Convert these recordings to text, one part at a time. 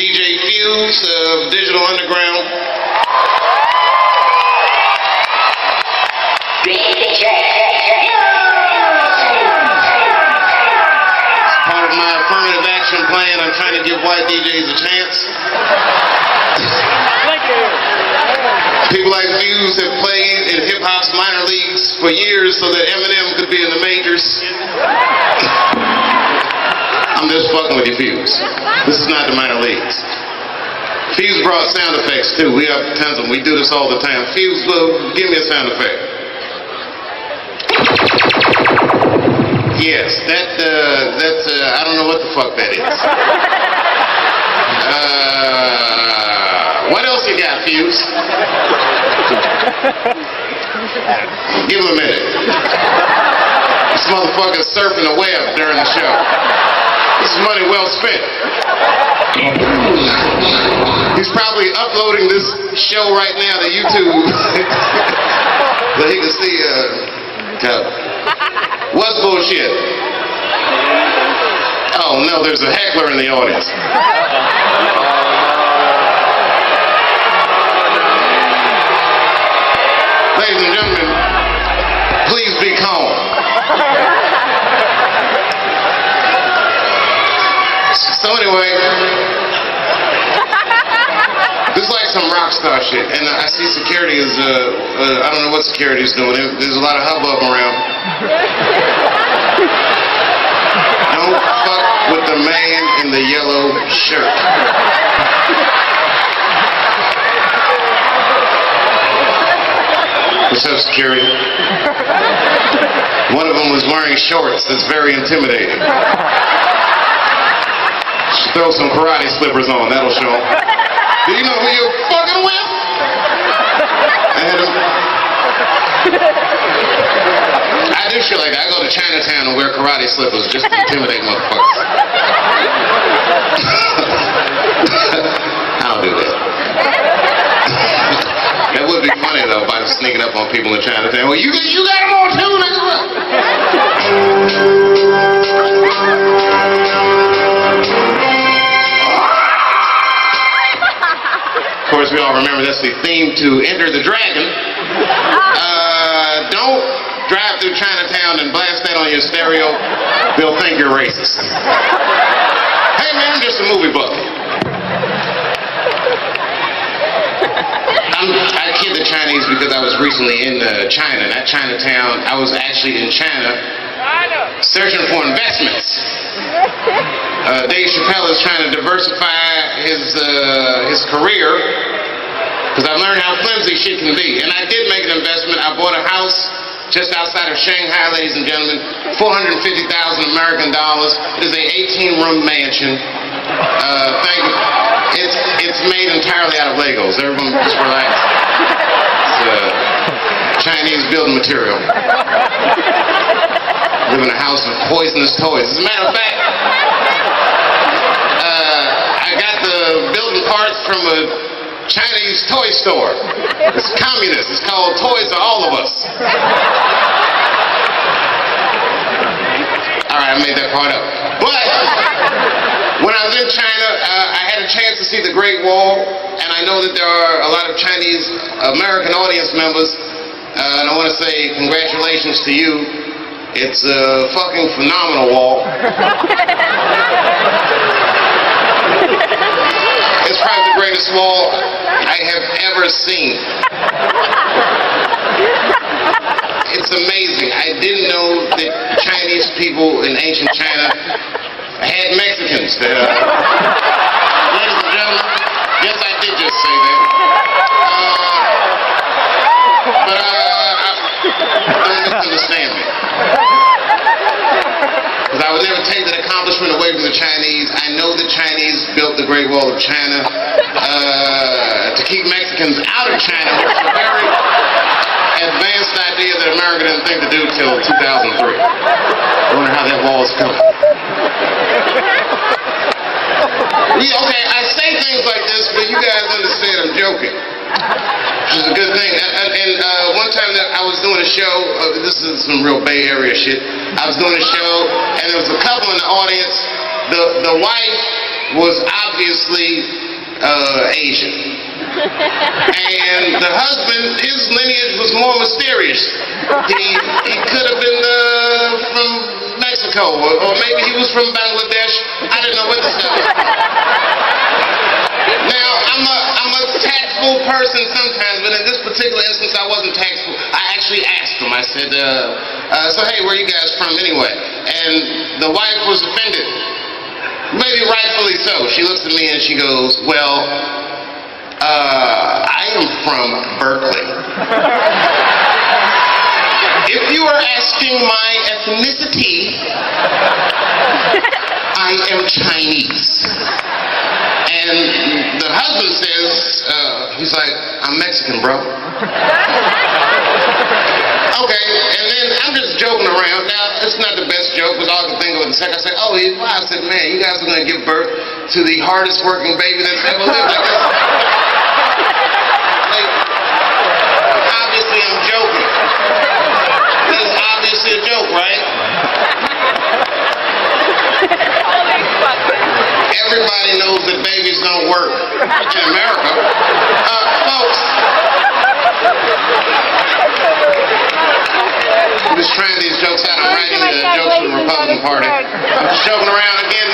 DJ Fuse of Digital Underground. As part of my affirmative action plan, I'm trying to give white DJs a chance. People like Fuse have played in hip-hop's minor leagues for years so that Eminem could be in the majors. I'm just fucking with you, Fuse. This is not the minor leagues. Fuse brought sound effects too. We have tons of them. We do this all the time. Fuse, give me a sound effect. Yes, that's I don't know what the fuck that is. What else you got, Fuse? Give him a minute. This motherfucker's surfing the web during the show. This is money well spent. He's probably uploading this show right now to YouTube so he can see what's bullshit? Oh no, there's a heckler in the audience. Ladies and gentlemen, please be calm. So anyway, this is like some rock star shit, and I see security is, I don't know what security is doing. There's a lot of hubbub around. Don't fuck with the man in the yellow shirt. What's up, security? One of them was wearing shorts. That's very intimidating. Throw some karate slippers on. That'll show him. Do you know who you're fucking with? I do shit like that. I go to Chinatown and wear karate slippers just to intimidate motherfuckers. I don't do that. That would be funny though if I was sneaking up on people in Chinatown. Well, you got them on too, nigga. Of course, we all remember that's the theme to Enter the Dragon. Don't drive through Chinatown and blast that on your stereo. They'll think you're racist. Hey man, I'm just a movie buff. I kid the Chinese because I was recently in China, not Chinatown. I was actually in China searching for investments. Dave Chappelle is trying to diversify his career because I've learned how flimsy shit can be. And I did make an investment. I bought a house just outside of Shanghai, ladies and gentlemen, $450,000 American dollars. It is a 18-room mansion. Thank you. It's made entirely out of Legos. Everyone just relax. It's Chinese building material. Live in a house of poisonous toys. As a matter of fact, I got the building parts from a Chinese toy store. It's communist. It's called Toys for All of Us. All right, I made that part up. But when I was in China, I had a chance to see the Great Wall, and I know that there are a lot of Chinese American audience members, and I want to say congratulations to you. It's a fucking phenomenal wall. It's probably the greatest wall I have ever seen. It's amazing. I didn't know that Chinese people in ancient China had Mexicans. Ladies and gentlemen, yes, I did just say that. But don't misunderstand me. Because I would never take that accomplishment away from the Chinese. I know the Chinese built the Great Wall of China to keep Mexicans out of China, which is a very advanced idea that America didn't think to do till 2003. I wonder how that wall is coming. Okay, I say things like this, but you guys understand I'm joking. Which is a good thing. And one time that I was doing a show, this is some real Bay Area shit. I was doing a show, and there was a couple in the audience. The wife was obviously Asian. And the husband, his lineage was more mysterious. He could have been from Mexico, or maybe he was from Bangladesh. I didn't know what this guy was from. Now, I'm a tactful person sometimes, but in this particular instance, I wasn't tactful. I actually asked him. I said, so hey, where are you guys from anyway? And the wife was offended. Maybe rightfully so. She looks at me and she goes, well, I am from Berkeley. If you are asking my ethnicity, I am Chinese. And the husband says, he's like, I'm Mexican, bro. Okay, and then I'm just joking around. Now, it's not the best joke, but all I could think of in a second, I said, oh, wow. I said, man, you guys are going to give birth to the hardest working baby that's ever lived. Obviously, I'm joking. That is obviously a joke, right? Everybody knows that babies don't work in America. Folks, I'm just trying these jokes out. I'm writing the jokes for the Republican Party. I'm just joking around again.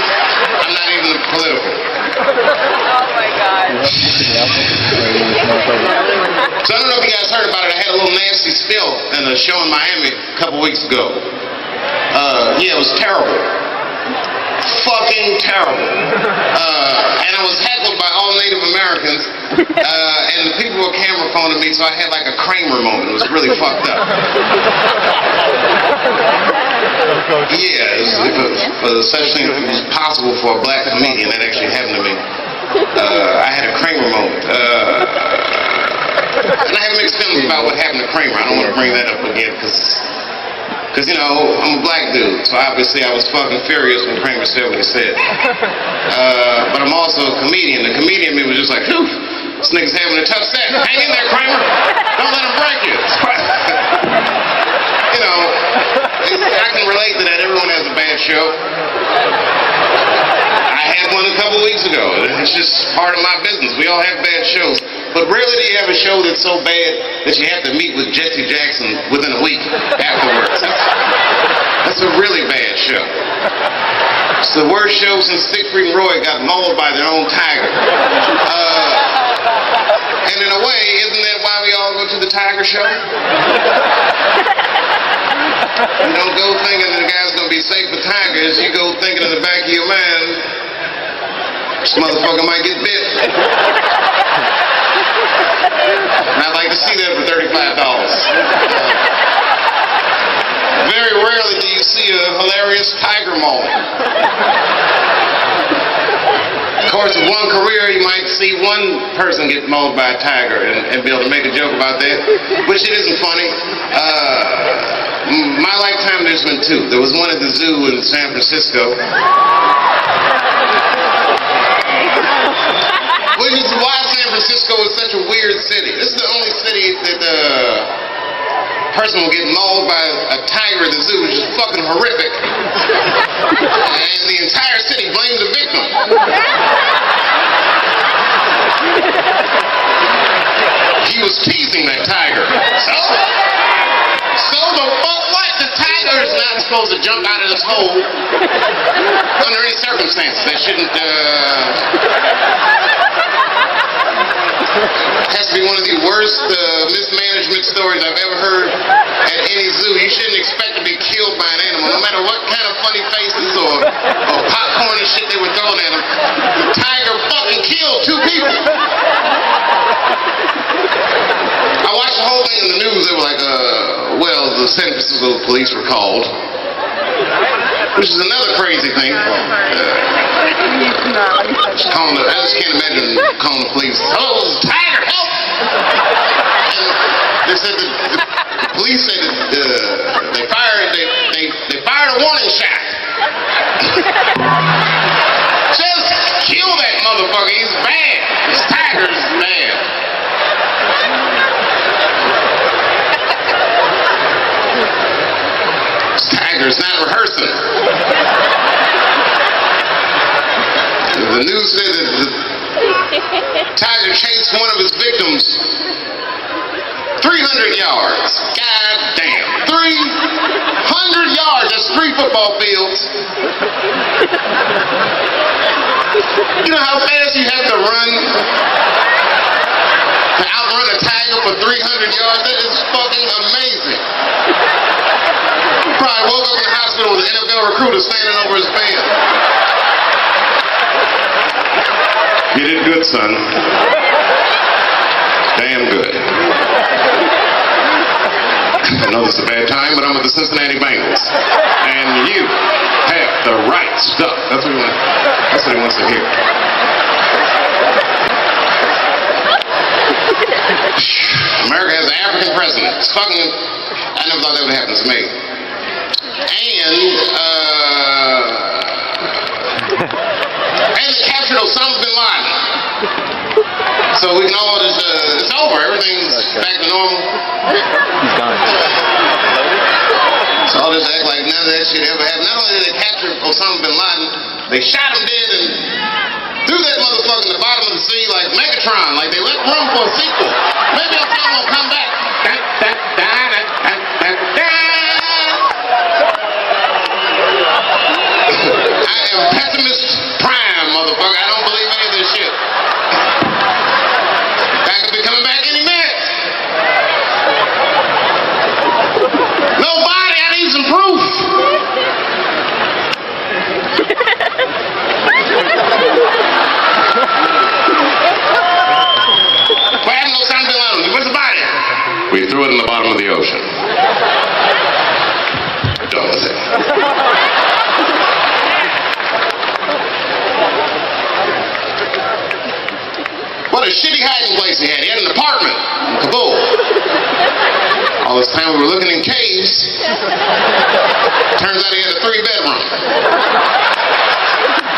I'm not even political. Oh my God. So I don't know if you guys heard about it. I had a little nasty spill in a show in Miami a couple weeks ago. Yeah, it was terrible. Fucking terrible. And I was heckled by all Native Americans, and the people were camera phoning me, so I had like a Kramer moment. It was really fucked up. Yeah, if such thing was possible for a black comedian, that actually happened to me. I had a Kramer moment. And I have mixed feelings about what happened to Kramer. I don't want to bring that up again, because, you know, I'm a black dude, so obviously I was fucking furious when Kramer said what he said. But I'm also a comedian. The comedian in me was just like, phew, this nigga's having a tough set. Hang in there, Kramer. Don't let him break you. You know, I can relate to that. Everyone has a bad show. I had one a couple weeks ago. It's just part of my business. We all have bad shows. But rarely do you have a show that's so bad that you have to meet with Jesse Jackson within a week afterwards. That's a really bad show. It's the worst show since Siegfried and Roy got mauled by their own tiger. And in a way, isn't that why we all go to the tiger show? You don't go thinking that the guy's going to be safe with tigers. You go thinking in the back of your mind, this motherfucker might get bit. And I'd like to see that for $35. Very rarely do you see a hilarious tiger maul. Of course, with one career, you might see one person get mauled by a tiger and be able to make a joke about that, which it isn't funny. My lifetime, there's been two. There was one at the zoo in San Francisco. Which is why San Francisco is such a weird city. This is the only city that the person will get mauled by a tiger at the zoo, which is fucking horrific. And the entire city blames the victim. He was teasing that tiger. So the fuck what? The tiger is not supposed to jump out of this hole under any circumstances. They shouldn't, has to be one of the worst mismanagement stories I've ever heard at any zoo. You shouldn't expect to be killed by an animal, no matter what kind of funny faces or popcorn and shit they were throwing at him. The tiger fucking killed two people. I watched the whole thing in the news. They were like, well, the San Francisco police were called, which is another crazy thing. I just can't imagine calling the police. Hello, tiger, help! And they said the police said that they fired a warning shot. Just kill that motherfucker. He's bad. This tiger's bad. This tiger's not rehearsing. The news said that the tiger chased one of his victims 300 yards. God damn. 300 yards. That's 3 football fields. You know how fast you have to run to outrun a tiger for 300 yards? That is fucking amazing. Probably woke up in the hospital with an NFL recruiter standing over his bed. You did good, son. Damn good. I know this is a bad time, but I'm with the Cincinnati Bengals. And you have the right stuff. That's what he wants to hear. America has an African president. It's fucking... I never thought that would happen to me. And they captured Osama bin Laden. So we can all just, it's over. Everything's back to normal. He's gone. So I'll just act like none of that shit ever happened. Not only did they capture Osama bin Laden, they shot him dead and threw that motherfucker in the bottom of the sea like Megatron. Like they left room for a sequel. Maybe Osama will come back. I am pessimist prime, motherfucker. I don't believe any of this shit. I could be coming back any minute. Nobody, I need some proof. What happened to Osama bin Laden? Where's the body? We threw it in the bottom of the ocean. We're done with it. What a shitty hiding place he had. He had an apartment in Kabul. All this time we were looking in caves. Turns out he had a 3-bedroom.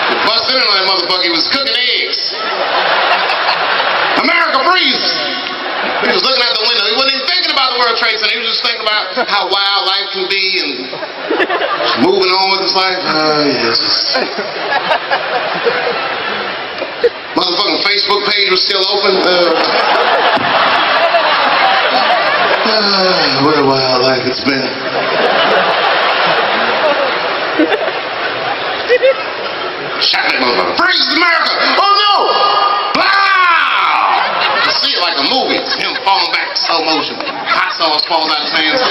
We busted in on that motherfucker. He was cooking eggs. America breathes. He was looking out the window. He wasn't even thinking about the World Trade Center. He was just thinking about how wild life can be and just moving on with his life. Oh, yes. Motherfucking Facebook page was still open. What a wild life it's been. Shot that motherfucker. Praise America! Oh no! Wow! You see it like a movie. Him falling back in slow motion. Hot sauce falls out his hands.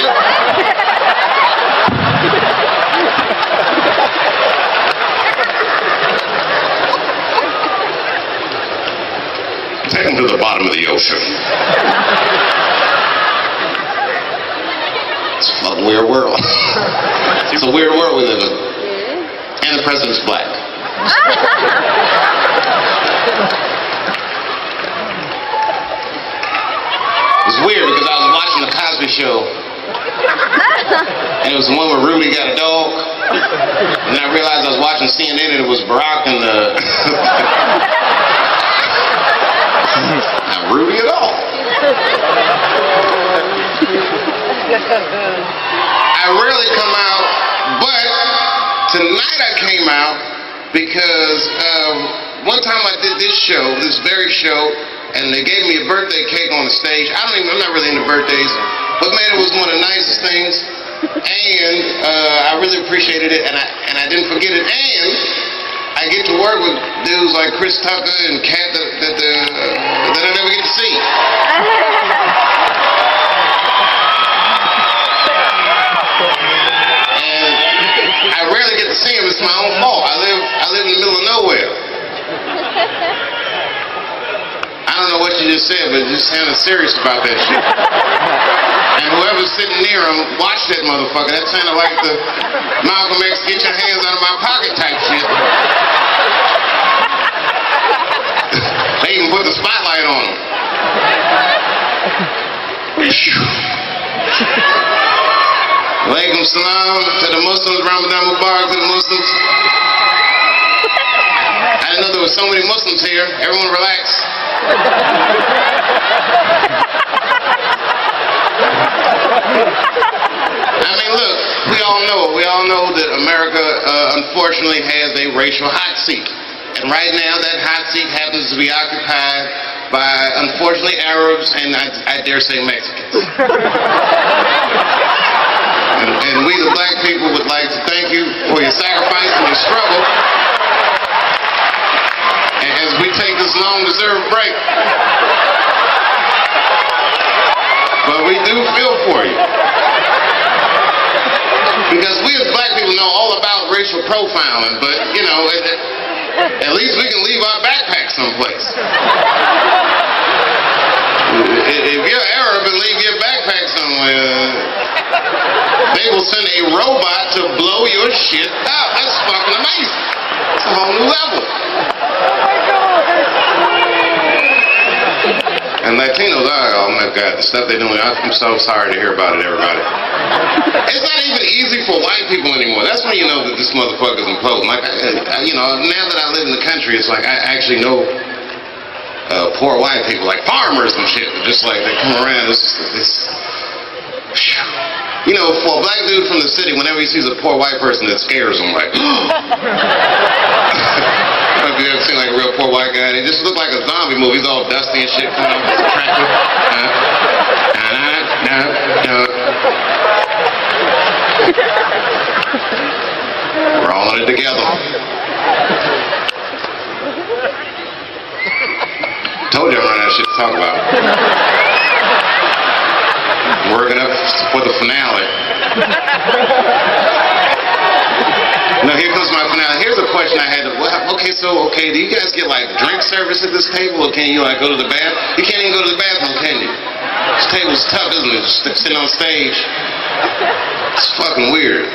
Take him to the bottom of the ocean. It's a fucking weird world. It's a weird world we live in. And the president's black. It was weird because I was watching the Cosby Show. And it was the one where Rudy got a dog. And then I realized I was watching CNN and it was Barack and the... Not Rudy at all. I rarely come out, but tonight I came out because one time I did this show, this very show, and they gave me a birthday cake on the stage. I'm not really into birthdays, but man, it was one of the nicest things, and I really appreciated it, and I didn't forget it, and I get to work with dudes like Chris Tucker and Kat that I never get to see. And I rarely get to see them. It's my own fault. I live in the middle of nowhere. I don't know what you just said, but you just sounded serious about that shit. And whoever's sitting near him, watch that motherfucker. That sounded like the Malcolm X get your hands out of my pocket type shit. They even put the spotlight on him. Alaikum salam to the Muslims, Ramadan Mubarak to the Muslims. I didn't know there were so many Muslims here. Everyone relax. I mean, look, we all know that America, unfortunately, has a racial hot seat. And right now, that hot seat happens to be occupied by, unfortunately, Arabs and I dare say Mexicans. And we, the black people, would like to thank you for your sacrifice and your struggle. And as we take this long-deserved break, but we do feel for you. Because we as black people know all about racial profiling, but, you know, at least we can leave our backpack someplace. If you're Arab and leave your backpack somewhere, they will send a robot to blow your shit up. That's fucking amazing. It's a whole new level. And Latinos are, oh my God, the stuff they're doing, I'm so sorry to hear about it, everybody. It's not even easy for white people anymore. That's when you know that this motherfucker's imploding. Like, you know, now that I live in the country, it's like I actually know poor white people, like farmers and shit. Just like they come around, you know, for a black dude from the city, whenever he sees a poor white person, it scares him. Like, have you ever seen like a real poor white guy? They just look like a zombie movie. He's all dusty and shit. Kind of attractive. We're all in it together. Told you I'm running out of shit to talk about. I'm working up for the finale. Now here comes my finale. Here's a question I had. Okay, do you guys get like drink service at this table, or can you like go to the bathroom? You can't even go to the bathroom, can you? This table's tough, isn't it? Just sitting on stage. It's fucking weird.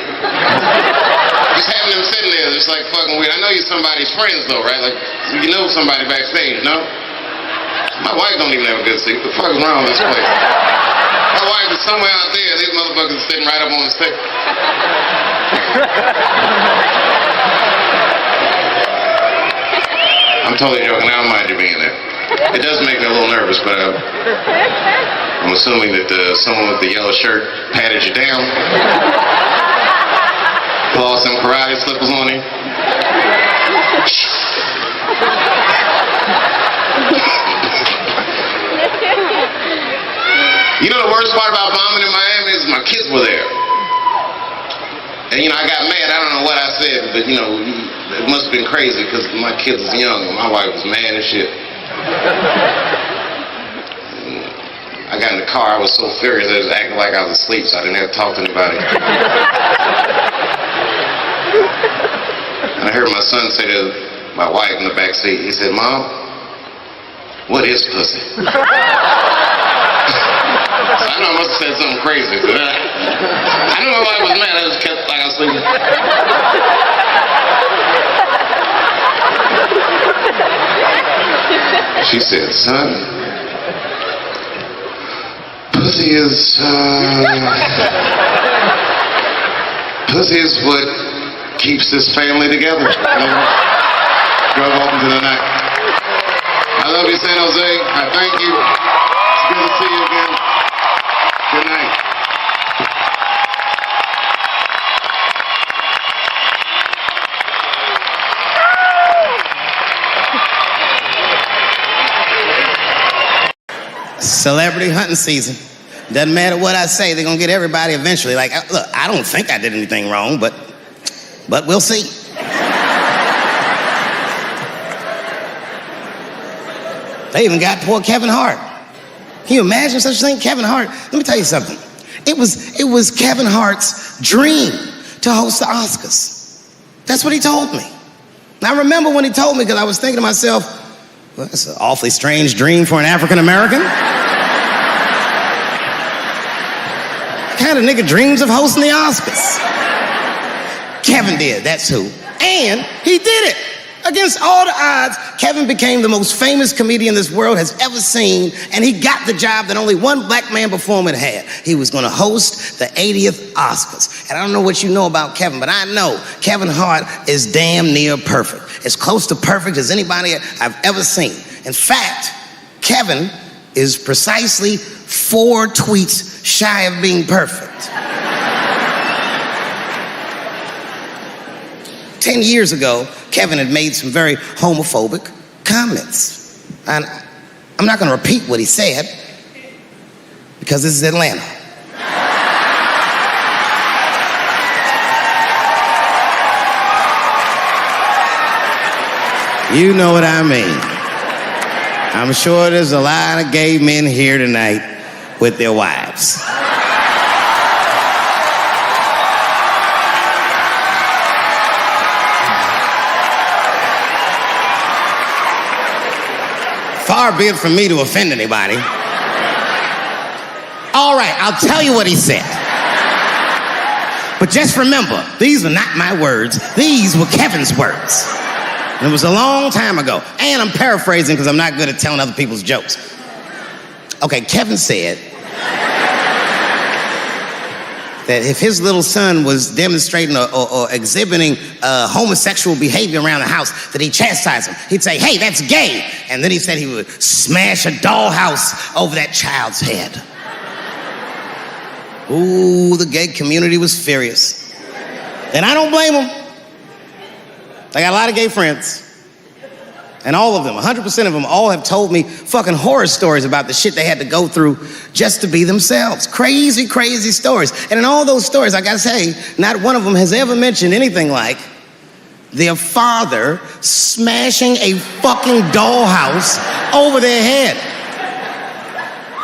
Just having them sitting there, it's like fucking weird. I know you're somebody's friends though, right? Like you know somebody backstage, no? My wife don't even have a good seat. What the fuck is wrong with this place? My wife is somewhere out there. These motherfuckers are sitting right up on the stage. I'm totally joking. I don't mind you being there. It does make me a little nervous, but I'm assuming that someone with the yellow shirt patted you down. Lost some karate slippers on him. You know the worst part about bombing in Miami is my kids were there. And you know, I got mad. I don't know what I said, but you know, it must have been crazy because my kids was young and my wife was mad and shit. I got in the car, I was so furious, I was acting like I was asleep, so I didn't have to talk to anybody. And I heard my son say to my wife in the back seat, he said, "Mom, what is pussy?" So I know I must have said something crazy. But I don't know why I was mad, I just kept like I was sleeping. She said, "Son, pussy is what keeps this family together." Drove off into the night. I love you, San Jose. I thank you. It's good to see you again. Good night. Celebrity hunting season. Doesn't matter what I say, they're gonna get everybody eventually. Like, look, I don't think I did anything wrong, but we'll see. They even got poor Kevin Hart. Can you imagine such a thing? Kevin Hart, let me tell you something. It was Kevin Hart's dream to host the Oscars. That's what he told me. And I remember when he told me, because I was thinking to myself, well, that's an awfully strange dream for an African American. Kind of nigga dreams of hosting the Oscars. Kevin did, that's who. And he did it. Against all the odds, Kevin became the most famous comedian this world has ever seen, and he got the job that only one black man before him had had. He was going to host the 80th Oscars. And I don't know what you know about Kevin, but I know Kevin Hart is damn near perfect. As close to perfect as anybody I've ever seen. In fact, Kevin is precisely 4 tweets shy of being perfect. 10 years ago, Kevin had made some very homophobic comments. And I'm not going to repeat what he said because this is Atlanta. You know what I mean. I'm sure there's a lot of gay men here tonight with their wives. Far be it from me to offend anybody. All right, I'll tell you what he said. But just remember, these were not my words. These were Kevin's words. And it was a long time ago. And I'm paraphrasing because I'm not good at telling other people's jokes. Okay, Kevin said that if his little son was demonstrating or exhibiting homosexual behavior around the house, that he'd chastise him. He'd say, hey, that's gay. And then he said he would smash a dollhouse over that child's head. Ooh, the gay community was furious. And I don't blame them. I got a lot of gay friends. And all of them, 100% of them, all have told me fucking horror stories about the shit they had to go through just to be themselves. Crazy, crazy stories. And in all those stories, I gotta say, not one of them has ever mentioned anything like their father smashing a fucking dollhouse over their head.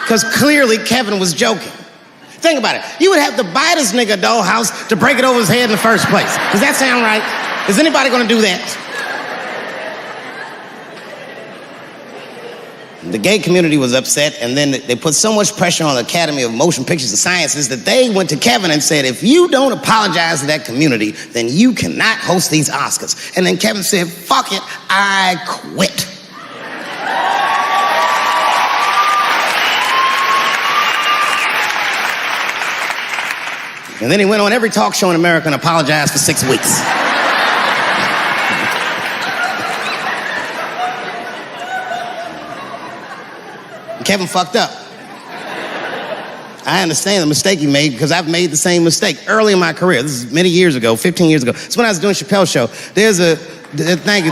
Because clearly Kevin was joking. Think about it. You would have to buy this nigga a dollhouse to break it over his head in the first place. Does that sound right? Is anybody gonna do that? The gay community was upset, and then they put so much pressure on the Academy of Motion Pictures and Sciences that they went to Kevin and said, if you don't apologize to that community, then you cannot host these Oscars. And then Kevin said, fuck it, I quit. And then he went on every talk show in America and apologized for 6 weeks. Kevin fucked up. I understand the mistake he made because I've made the same mistake early in my career. This is many years ago, 15 years ago. It's when I was doing Chappelle's show. Thank you.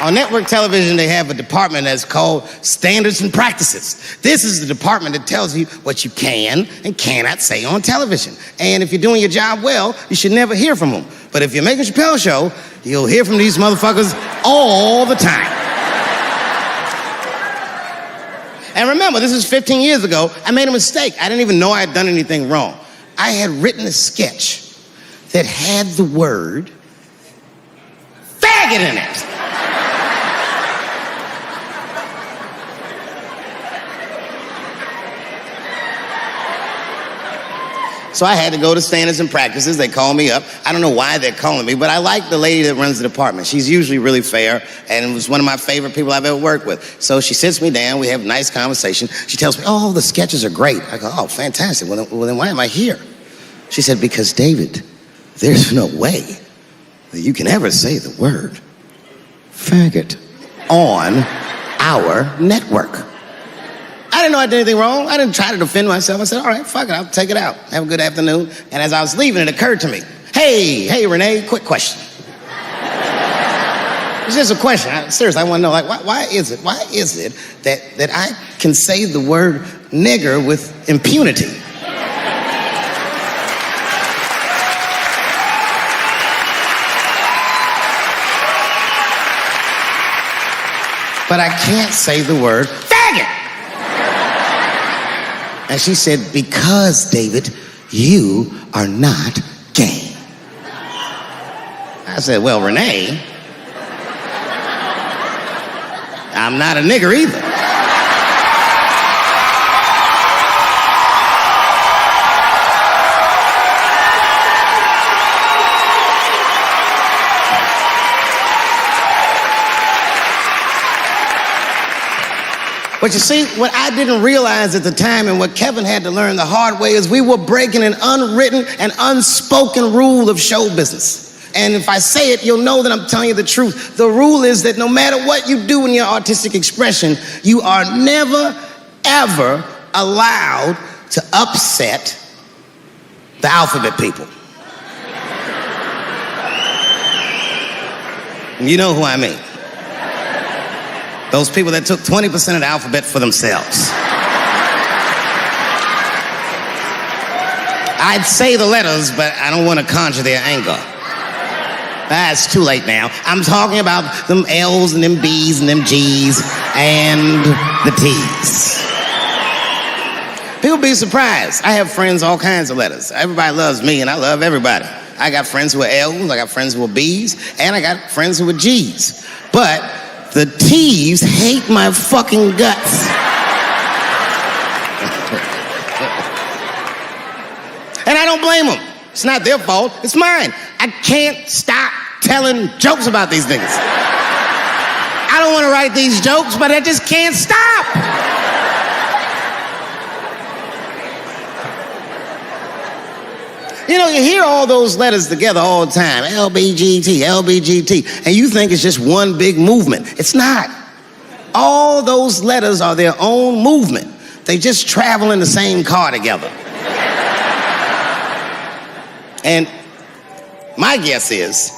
On network television, they have a department that's called Standards and Practices. This is the department that tells you what you can and cannot say on television. And if you're doing your job well, you should never hear from them. But if you're making Chappelle's show, you'll hear from these motherfuckers all the time. And remember, this is 15 years ago. I made a mistake. I didn't even know I had done anything wrong. I had written a sketch that had the word faggot in it. So I had to go to Standards and Practices. They call me up. I don't know why they're calling me, but I like the lady that runs the department. She's usually really fair, and was one of my favorite people I've ever worked with. So she sits me down. We have a nice conversation. She tells me, oh, the sketches are great. I go, oh, fantastic. Well, then why am I here? She said, because, David, there's no way that you can ever say the word faggot on our network. I didn't know I did anything wrong. I didn't try to defend myself. I said, all right, fuck it, I'll take it out. Have a good afternoon. And as I was leaving, it occurred to me, hey, Renee, quick question. It's just a question. Seriously, I want to know, like, why is it that I can say the word nigger with impunity? But I can't say the word faggot. And she said, because, David, you are not gay. I said, well, Renee, I'm not a nigger either. But you see, what I didn't realize at the time and what Kevin had to learn the hard way is we were breaking an unwritten and unspoken rule of show business. And if I say it, you'll know that I'm telling you the truth. The rule is that no matter what you do in your artistic expression, you are never, ever allowed to upset the alphabet people. You know who I mean. Those people that took 20% of the alphabet for themselves. I'd say the letters, but I don't want to conjure their anger. It's too late now. I'm talking about them L's and them B's and them G's and the T's. People be surprised. I have friends, all kinds of letters. Everybody loves me, and I love everybody. I got friends who are L's, I got friends who are B's, and I got friends who are G's. But the T's hate my fucking guts. And I don't blame them. It's not their fault, it's mine. I can't stop telling jokes about these things. I don't want to write these jokes, but I just can't stop. You know, you hear all those letters together all the time, LBGT, LBGT, and you think it's just one big movement. It's not. All those letters are their own movement. They just travel in the same car together. And my guess is,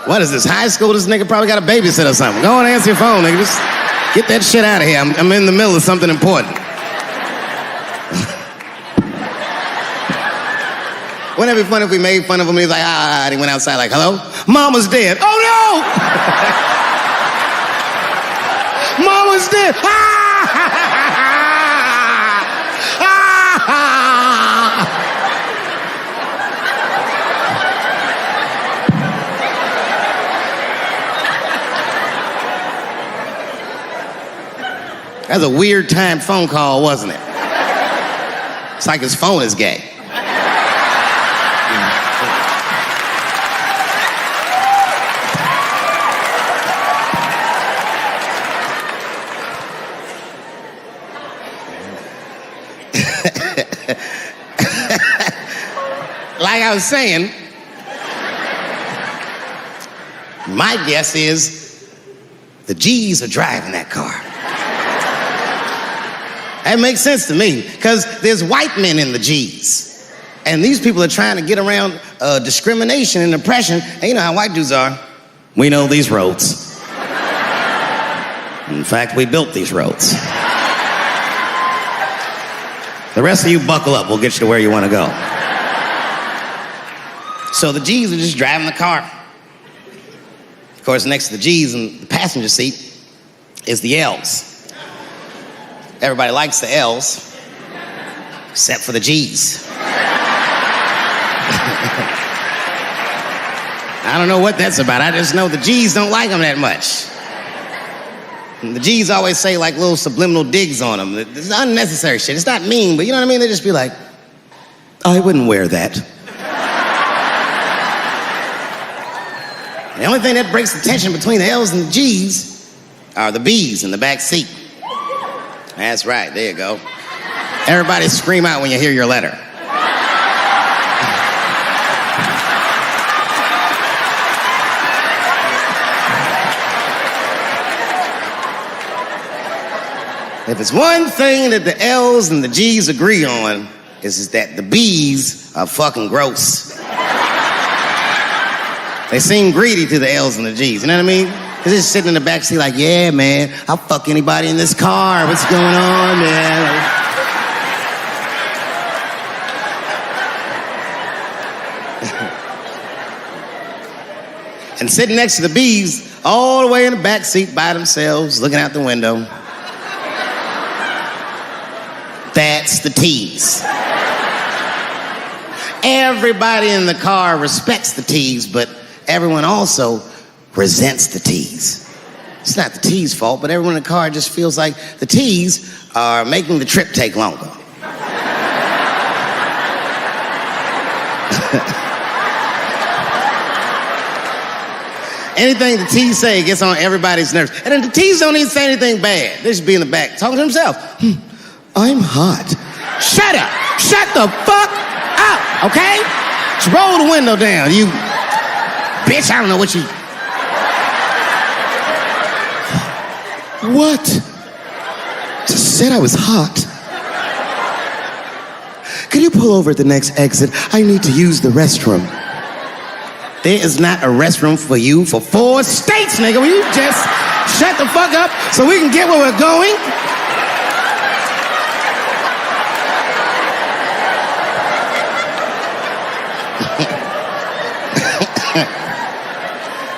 what is this, high school? This nigga probably got a babysitter or something. Go on and answer your phone, nigga. Just get that shit out of here. I'm in the middle of something important. Wouldn't it be funny if we made fun of him? He's like, and he went outside like, hello? Mama's dead. Oh no! Mama's dead. That was a weird timed phone call, wasn't it? It's like his phone is gay. Like I was saying, my guess is the G's are driving that car. That makes sense to me, because there's white men in the G's. And these people are trying to get around discrimination and oppression. And you know how white dudes are. We know these roads. In fact, we built these roads. The rest of you buckle up. We'll get you to where you want to go. So the G's are just driving the car. Of course, next to the G's in the passenger seat is the L's. Everybody likes the L's, except for the G's. I don't know what that's about. I just know the G's don't like them that much. And the G's always say like little subliminal digs on them. It's unnecessary shit. It's not mean, but you know what I mean? They just be like, I wouldn't wear that. The only thing that breaks the tension between the L's and the G's are the B's in the back seat. That's right, there you go. Everybody scream out when you hear your letter. If it's one thing that the L's and the G's agree on, is that the B's are fucking gross. They seem greedy to the L's and the G's, you know what I mean? They're just sitting in the backseat like, yeah, man, I'll fuck anybody in this car. What's going on, man? And sitting next to the B's, all the way in the backseat by themselves, looking out the window. That's the T's. Everybody in the car respects the T's, but everyone also resents the T's. It's not the T's' fault, but everyone in the car just feels like the T's are making the trip take longer. Anything the T's say gets on everybody's nerves. And then the T's don't even say anything bad. They just be in the back talking to themselves. I'm hot. Shut up. Shut the fuck up, okay? Just roll the window down, you bitch. I don't know what you... What? Just said I was hot. Could you pull over at the next exit? I need to use the restroom. There is not a restroom for you for 4 states, nigga. Will you just shut the fuck up so we can get where we're going?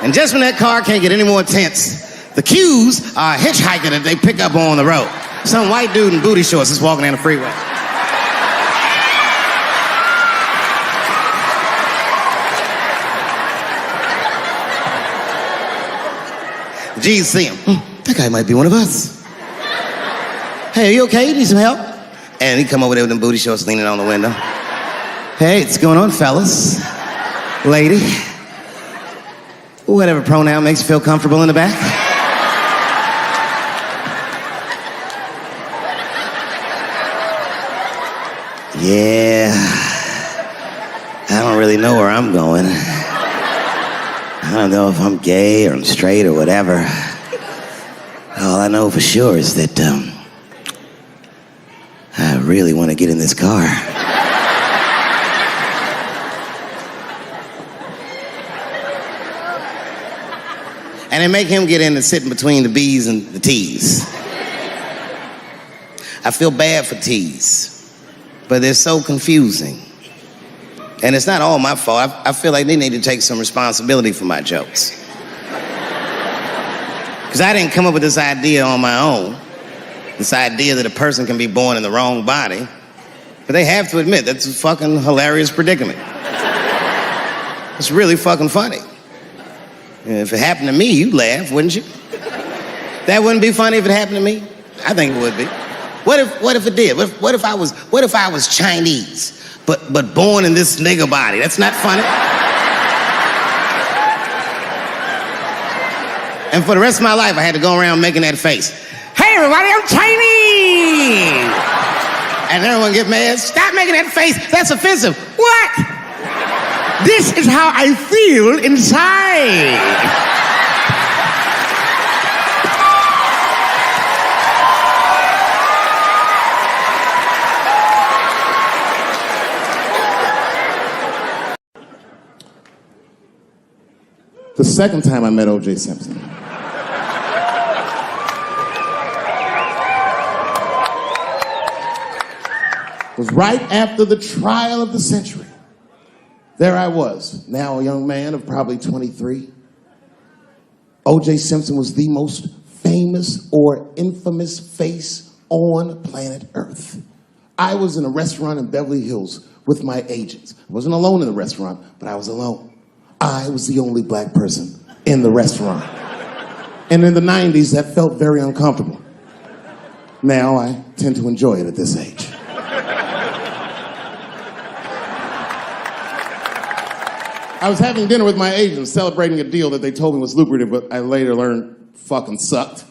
And just when that car can't get any more tense, the cues are a hitchhiker that they pick up on the road. Some white dude in booty shorts is walking down the freeway. G's see him. That guy might be one of us. Hey, are you okay? You need some help? And he come over there with them booty shorts leaning on the window. Hey, what's going on, fellas? Lady. Whatever pronoun makes you feel comfortable in the back. Yeah. I don't really know where I'm going. I don't know if I'm gay or I'm straight or whatever. All I know for sure is that I really want to get in this car. And they make him get in and sit in between the B's and the T's. I feel bad for T's, but they're so confusing. And it's not all my fault. I feel like they need to take some responsibility for my jokes. Because I didn't come up with this idea on my own. This idea that a person can be born in the wrong body. But they have to admit, that's a fucking hilarious predicament. It's really fucking funny. If it happened to me, you'd laugh, wouldn't you? That wouldn't be funny if it happened to me? I think it would be. What if it did? What if I was Chinese, but born in this nigga body? That's not funny. And for the rest of my life, I had to go around making that face. Hey, everybody, I'm Chinese! And everyone get mad. Stop making that face. That's offensive. What? This is how I feel inside. The second time I met O.J. Simpson. Was right after the trial of the century. There I was, now a young man of probably 23. O.J. Simpson was the most famous or infamous face on planet Earth. I was in a restaurant in Beverly Hills with my agents. I wasn't alone in the restaurant, but I was alone. I was the only black person in the restaurant. And in the 90s, that felt very uncomfortable. Now I tend to enjoy it at this age. I was having dinner with my agents, celebrating a deal that they told me was lucrative, but I later learned fucking sucked.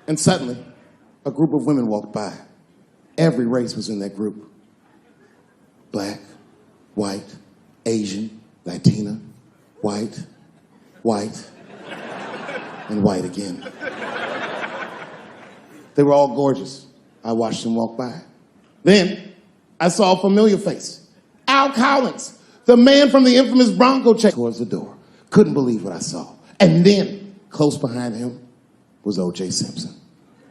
And suddenly, a group of women walked by. Every race was in that group. Black, white, Asian, Latina, white, and white again. They were all gorgeous. I watched them walk by. Then, I saw a familiar face. Al Collins, the man from the infamous Bronco chase, towards the door. Couldn't believe what I saw. And then, close behind him, was O.J. Simpson,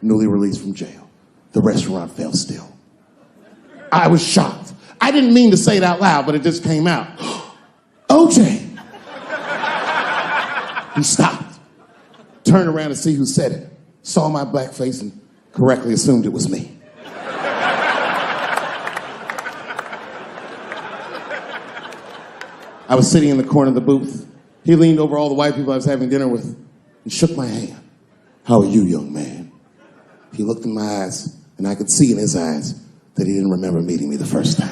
newly released from jail. The restaurant fell still. I was shocked. I didn't mean to say it out loud, but it just came out. O.J. He stopped, turned around to see who said it, saw my black face, and correctly assumed it was me. I was sitting in the corner of the booth. He leaned over all the white people I was having dinner with and shook my hand. How are you, young man? He looked in my eyes, and I could see in his eyes that he didn't remember meeting me the first time.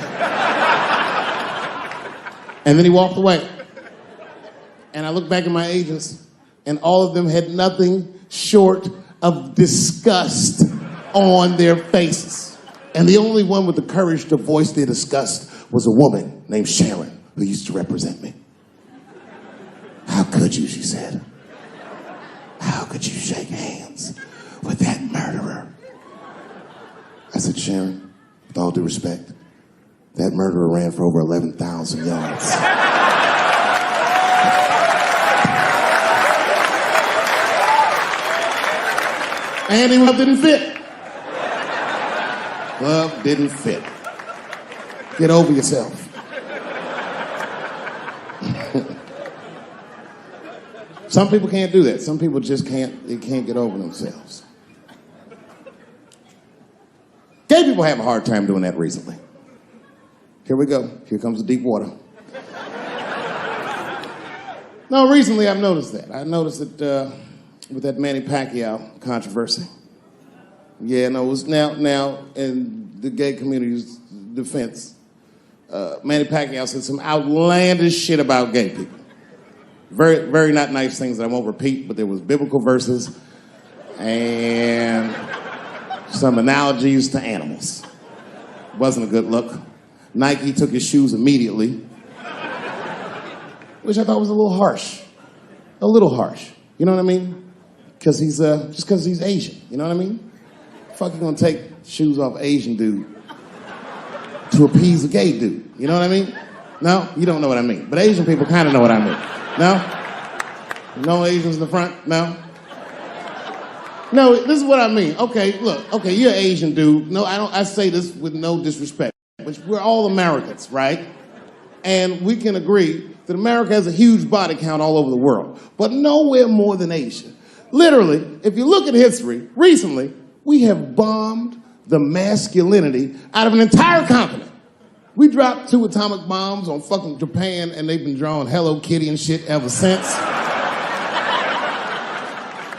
And then he walked away. And I looked back at my agents, and all of them had nothing short of disgust on their faces. And the only one with the courage to voice their disgust was a woman named Sharon, who used to represent me. How could you, she said. how could you shake hands with that murderer? I said, Sharon, with all due respect, that murderer ran for over 11,000 yards. And he didn't fit. Glove didn't fit. Get over yourself. Some people can't do that. Some people just can't get over themselves. Gay people have a hard time doing that recently. Here we go. Here comes the deep water. No, recently I've noticed that. I noticed it with that Manny Pacquiao controversy. Yeah, no, it was now in the gay community's defense, Manny Pacquiao said some outlandish shit about gay people. Very, very not nice things that I won't repeat, but there was biblical verses and some analogies to animals. Wasn't a good look. Nike took his shoes immediately, which I thought was a little harsh. A little harsh. You know what I mean? Because he's, just because he's Asian. You know what I mean? Fuck, you gonna take shoes off Asian dude to appease a gay dude. You know what I mean? No? You don't know what I mean. But Asian people kind of know what I mean. No? No Asians in the front? No? No, this is what I mean. Okay, look. Okay, you're an Asian dude. No, I say this with no disrespect. But we're all Americans, right? And we can agree that America has a huge body count all over the world, but nowhere more than Asia. Literally, if you look at history, recently, we have bombed the masculinity out of an entire continent. We dropped 2 atomic bombs on fucking Japan, and they've been drawing Hello Kitty and shit ever since.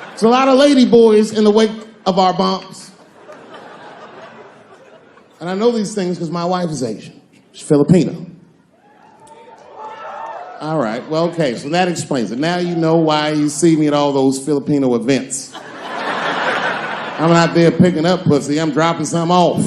There's a lot of lady boys in the wake of our bombs. And I know these things because my wife is Asian. She's Filipino. All right, well, okay, so that explains it. Now you know why you see me at all those Filipino events. I'm not there picking up pussy, I'm dropping some off.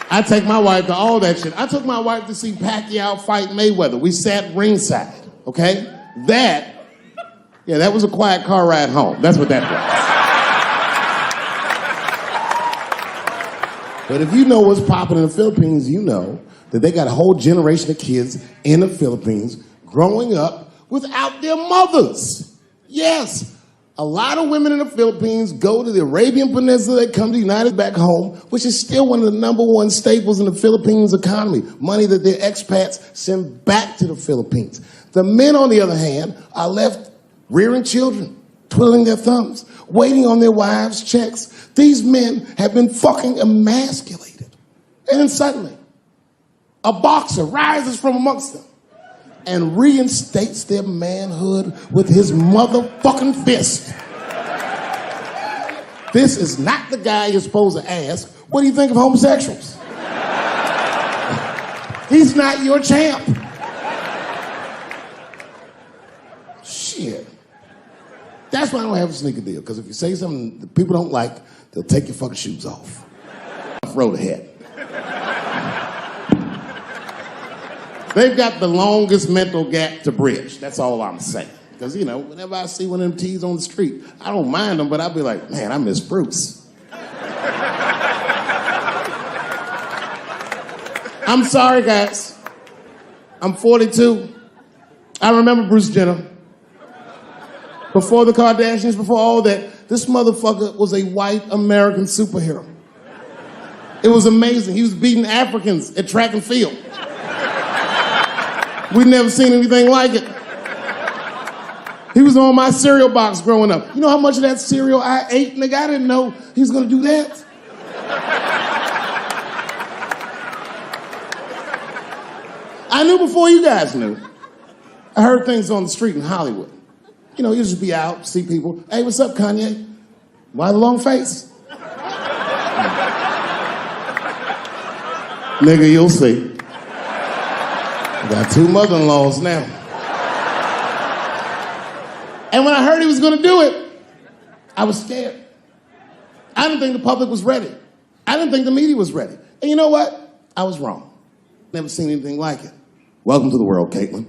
I take my wife to all that shit. I took my wife to see Pacquiao fight Mayweather. We sat ringside, okay? That was a quiet car ride home. That's what that was. But if you know what's popping in the Philippines, you know that they got a whole generation of kids in the Philippines growing up without their mothers. Yes. A lot of women in the Philippines go to the Arabian Peninsula, they come to the United back home, which is still one of the #1 staples in the Philippines economy. Money that their expats send back to the Philippines. The men, on the other hand, are left rearing children, twiddling their thumbs, waiting on their wives' checks. These men have been fucking emasculated. And then suddenly, a boxer rises from amongst them and reinstates their manhood with his motherfucking fist. This is not the guy you're supposed to ask, what do you think of homosexuals? He's not your champ. Shit. That's why I don't have a sneaker deal, because if you say something that people don't like, they'll take your fucking shoes off. Road ahead. They've got the longest mental gap to bridge. That's all I'm saying. Because, you know, whenever I see one of them T's on the street, I don't mind them, but I'll be like, man, I miss Bruce. I'm sorry, guys. I'm 42. I remember Bruce Jenner. Before the Kardashians, before all that, this motherfucker was a white American superhero. It was amazing. He was beating Africans at track and field. We'd never seen anything like it. He was on my cereal box growing up. You know how much of that cereal I ate, nigga? I didn't know he was gonna do that. I knew before you guys knew. I heard things on the street in Hollywood. You know, you just be out, see people. Hey, what's up, Kanye? Why the long face? Nigga, you'll see. I got 2 mother-in-laws now. And when I heard he was gonna do it, I was scared. I didn't think the public was ready. I didn't think the media was ready. And you know what? I was wrong. Never seen anything like it. Welcome to the world, Caitlin.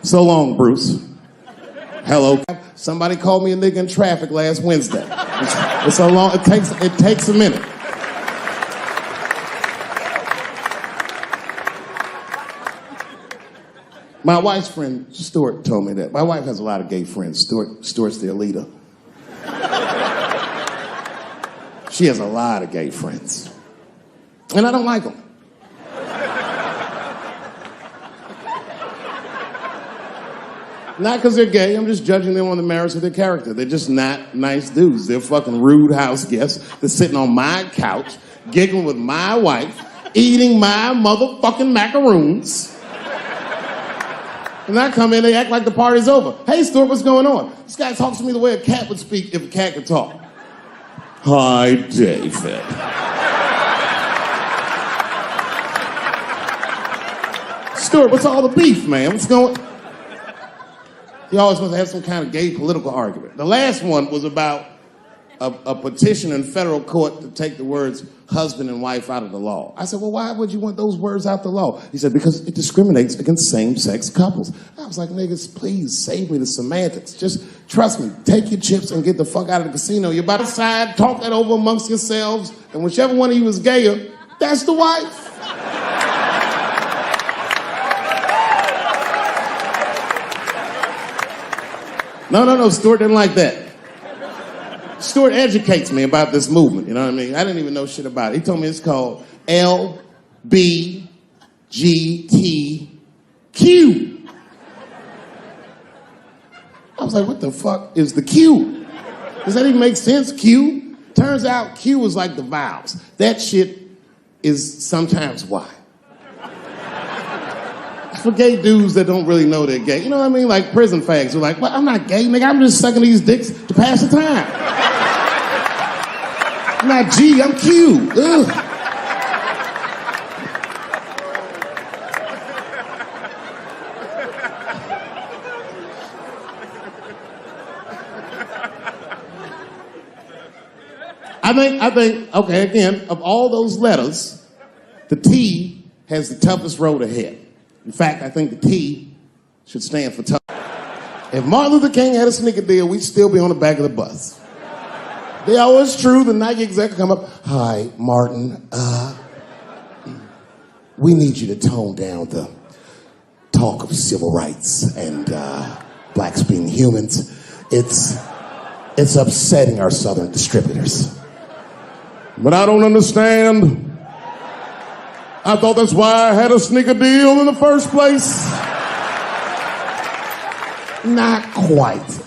So long, Bruce. Hello. Somebody called me a nigga in traffic last Wednesday. It's so long, it takes a minute. My wife's friend, Stuart, told me that. My wife has a lot of gay friends. Stuart's their leader. She has a lot of gay friends. And I don't like them. Not because they're gay, I'm just judging them on the merits of their character. They're just not nice dudes. They're fucking rude house guests. They're sitting on my couch, giggling with my wife, eating my motherfucking macaroons. And I come in, they act like the party's over. Hey, Stuart, what's going on? This guy talks to me the way a cat would speak if a cat could talk. Hi, David. Stuart, what's all the beef, man? What's going... He always wants to have some kind of gay political argument. The last one was about a petition in federal court to take the words husband and wife out of the law. I said, well, why would you want those words out the law? He said, because it discriminates against same-sex couples. I was like, niggas, please save me the semantics. Just trust me, take your chips and get the fuck out of the casino. You're about to decide, talk that over amongst yourselves, and whichever one of you is gayer, that's the wife. No, Stuart didn't like that. Stuart educates me about this movement, you know what I mean? I didn't even know shit about it. He told me it's called LBGTQ. I was like, what the fuck is the Q? Does that even make sense, Q? Turns out Q is like the vowels. That shit is sometimes Y. For gay dudes that don't really know they're gay. You know what I mean? Like prison fags who are like, well, I'm not gay, nigga. I'm just sucking these dicks to pass the time. I'm not G, I'm Q. Ugh. I think, okay, again, of all those letters, the T has the toughest road ahead. In fact, I think the T should stand for tough. If Martin Luther King had a sneaker deal, we'd still be on the back of the bus. They always true, the Nike exec come up, hi, Martin, we need you to tone down the talk of civil rights and blacks being humans. It's upsetting our southern distributors. But I don't understand. I thought that's why I had a sneaker deal in the first place. Not quite.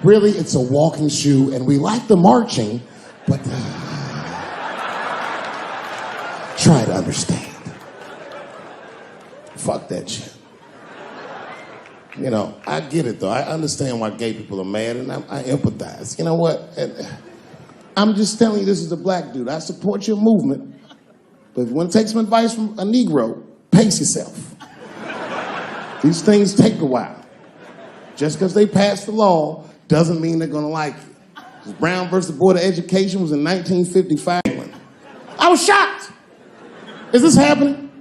Really, it's a walking shoe, and we like the marching, but try to understand. Fuck that shit. You know, I get it, though. I understand why gay people are mad, and I empathize. You know what? I'm just telling you this as a black dude. I support your movement. But if you want to take some advice from a Negro, pace yourself. These things take a while. Just because they passed the law doesn't mean they're going to like you. Because Brown versus the Board of Education was in 1955. I was shocked. Is this happening?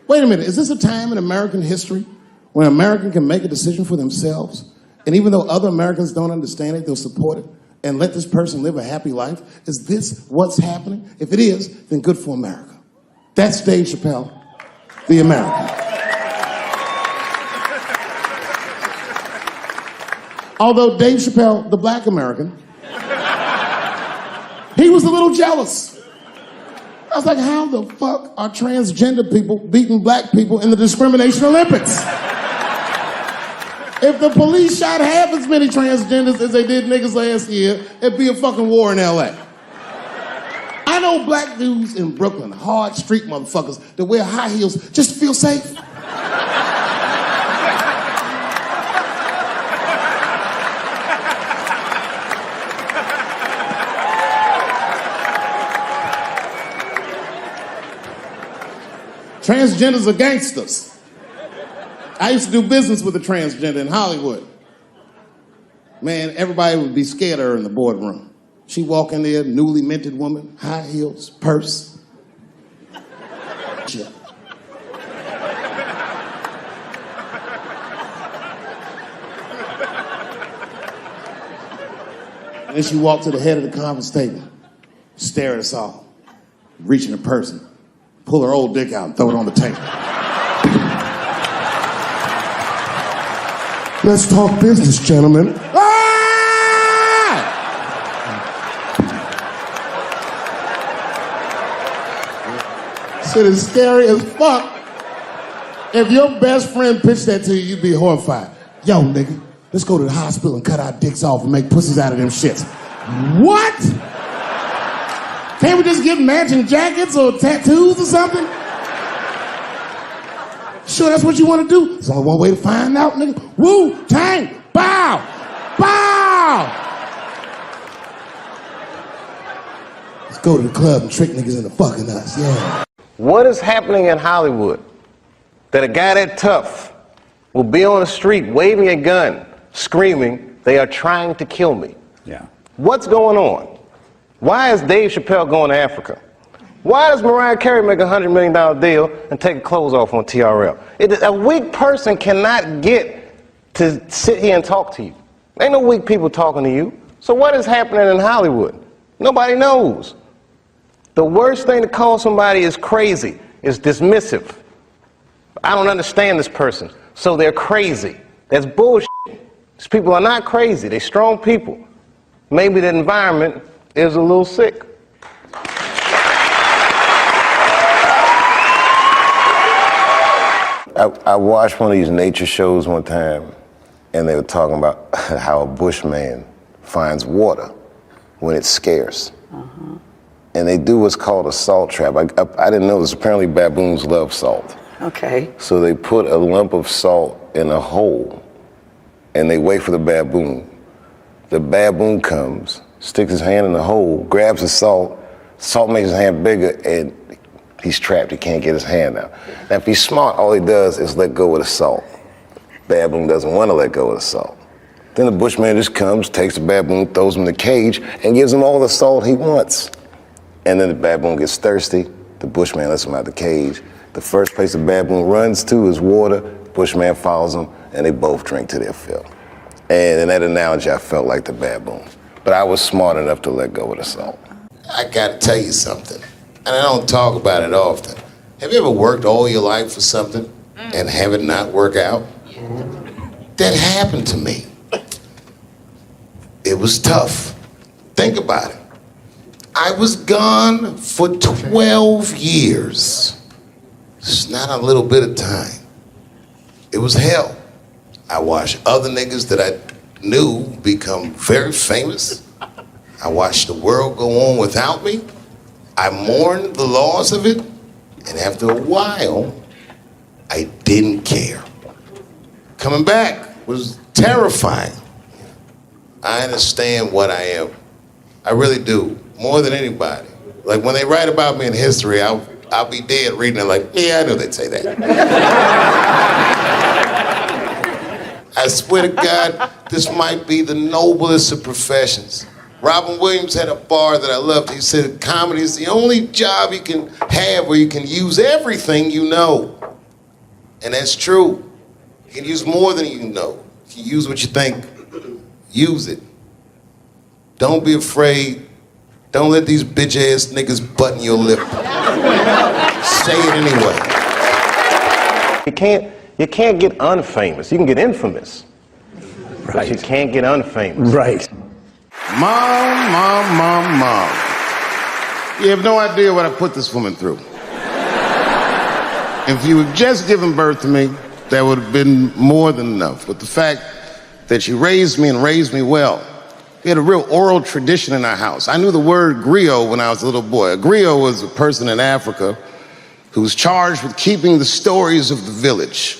Wait a minute. Is this a time in American history when an American can make a decision for themselves? And even though other Americans don't understand it, they'll support it and let this person live a happy life? Is this what's happening? If it is, then good for America. That's Dave Chappelle, the American. Although Dave Chappelle, the black American, he was a little jealous. I was like, how the fuck are transgender people beating black people in the discrimination Olympics? If the police shot half as many transgenders as they did niggas last year, it'd be a fucking war in LA. I know black dudes in Brooklyn, hard street motherfuckers that wear high heels just to feel safe. Transgenders are gangsters. I used to do business with a transgender in Hollywood. Man, everybody would be scared of her in the boardroom. She walk in there, newly minted woman, high heels, purse. Shit. And then she walked to the head of the conference table, stare at us all, reach in her purse and pull her old dick out and throw it on the table. Let's talk business, gentlemen. Ah! Shit is scary as fuck. If your best friend pitched that to you, you'd be horrified. Yo, nigga, let's go to the hospital and cut our dicks off and make pussies out of them shits. What? Can't we just get matching jackets or tattoos or something? Sure, that's what you want to do? There's only one way to find out, nigga. Wu-Tang, bow, bow. Let's go to the club and trick niggas into fucking us, yeah. What is happening in Hollywood that a guy that tough will be on the street waving a gun, screaming, "They are trying to kill me"? Yeah. What's going on? Why is Dave Chappelle going to Africa? Why does Mariah Carey make a $100 million deal and take her clothes off on TRL? A weak person cannot get to sit here and talk to you. Ain't no weak people talking to you. So what is happening in Hollywood? Nobody knows. The worst thing to call somebody is crazy, is dismissive. I don't understand this person, so they're crazy. That's bullshit. These people are not crazy. They're strong people. Maybe the environment is a little sick. I watched one of these nature shows one time, and they were talking about how a bushman finds water when it's scarce. And they do what's called a salt trap. I didn't know this. Apparently baboons love salt. Okay. So they put a lump of salt in a hole, and they wait for the baboon. The baboon comes, sticks his hand in the hole, grabs the salt makes his hand bigger, and he's trapped. He can't get his hand out. Now, if he's smart, all he does is let go of the salt. Baboon doesn't want to let go of the salt. Then the bushman just comes, takes the baboon, throws him in the cage, and gives him all the salt he wants. And then the baboon gets thirsty. The bushman lets him out the cage. The first place the baboon runs to is water. The bushman follows him, and they both drink to their fill. And in that analogy, I felt like the baboon. But I was smart enough to let go of the salt. I gotta tell you something, and I don't talk about it often. Have you ever worked all your life for something and have it not work out? That happened to me. It was tough. Think about it. I was gone for 12 years. It's not a little bit of time. It was hell. I watched other niggas that I knew become very famous. I watched the world go on without me. I mourned the loss of it, and after a while, I didn't care. Coming back was terrifying. I understand what I am. I really do, more than anybody. Like when they write about me in history, I'll be dead reading it like, yeah, I knew they'd say that. I swear to God, this might be the noblest of professions. Robin Williams had a bar that I loved. He said, comedy is the only job you can have where you can use everything you know. And that's true. You can use more than you know. You can use what you think. Use it. Don't be afraid. Don't let these bitch-ass niggas button your lip. Say it anyway. You can't get unfamous. You can get infamous. Right. But you can't get unfamous. Right. Mom. You have no idea what I put this woman through. If you had just given birth to me, that would have been more than enough. But the fact that she raised me and raised me well, we had a real oral tradition in our house. I knew the word griot when I was a little boy. A griot was a person in Africa who was charged with keeping the stories of the village.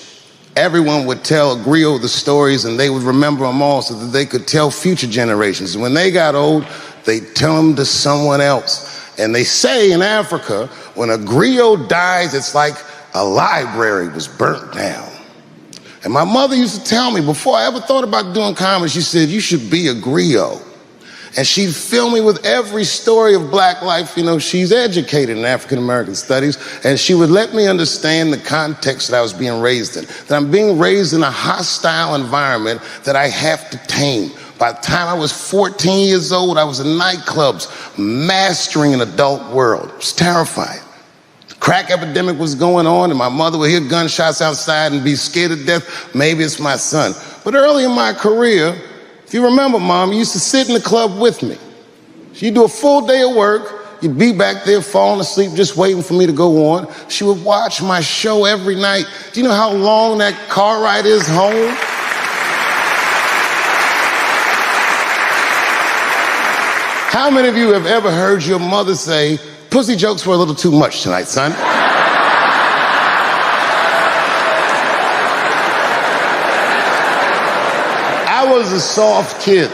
Everyone would tell a griot the stories, and they would remember them all so that they could tell future generations. And when they got old, they'd tell them to someone else. And they say in Africa, when a griot dies, it's like a library was burnt down. And my mother used to tell me, before I ever thought about doing comedy, she said, you should be a griot. And she'd fill me with every story of black life. You know, she's educated in African-American studies, and she would let me understand the context that I was being raised in. That I'm being raised in a hostile environment that I have to tame. By the time I was 14 years old, I was in nightclubs, mastering an adult world. It was terrifying. The crack epidemic was going on, and my mother would hear gunshots outside and be scared to death. Maybe it's my son. But early in my career, if you remember, Mom, you used to sit in the club with me. She'd do a full day of work. You'd be back there falling asleep, just waiting for me to go on. She would watch my show every night. Do you know how long that car ride is home? How many of you have ever heard your mother say, pussy jokes were a little too much tonight, son? I was a soft kid.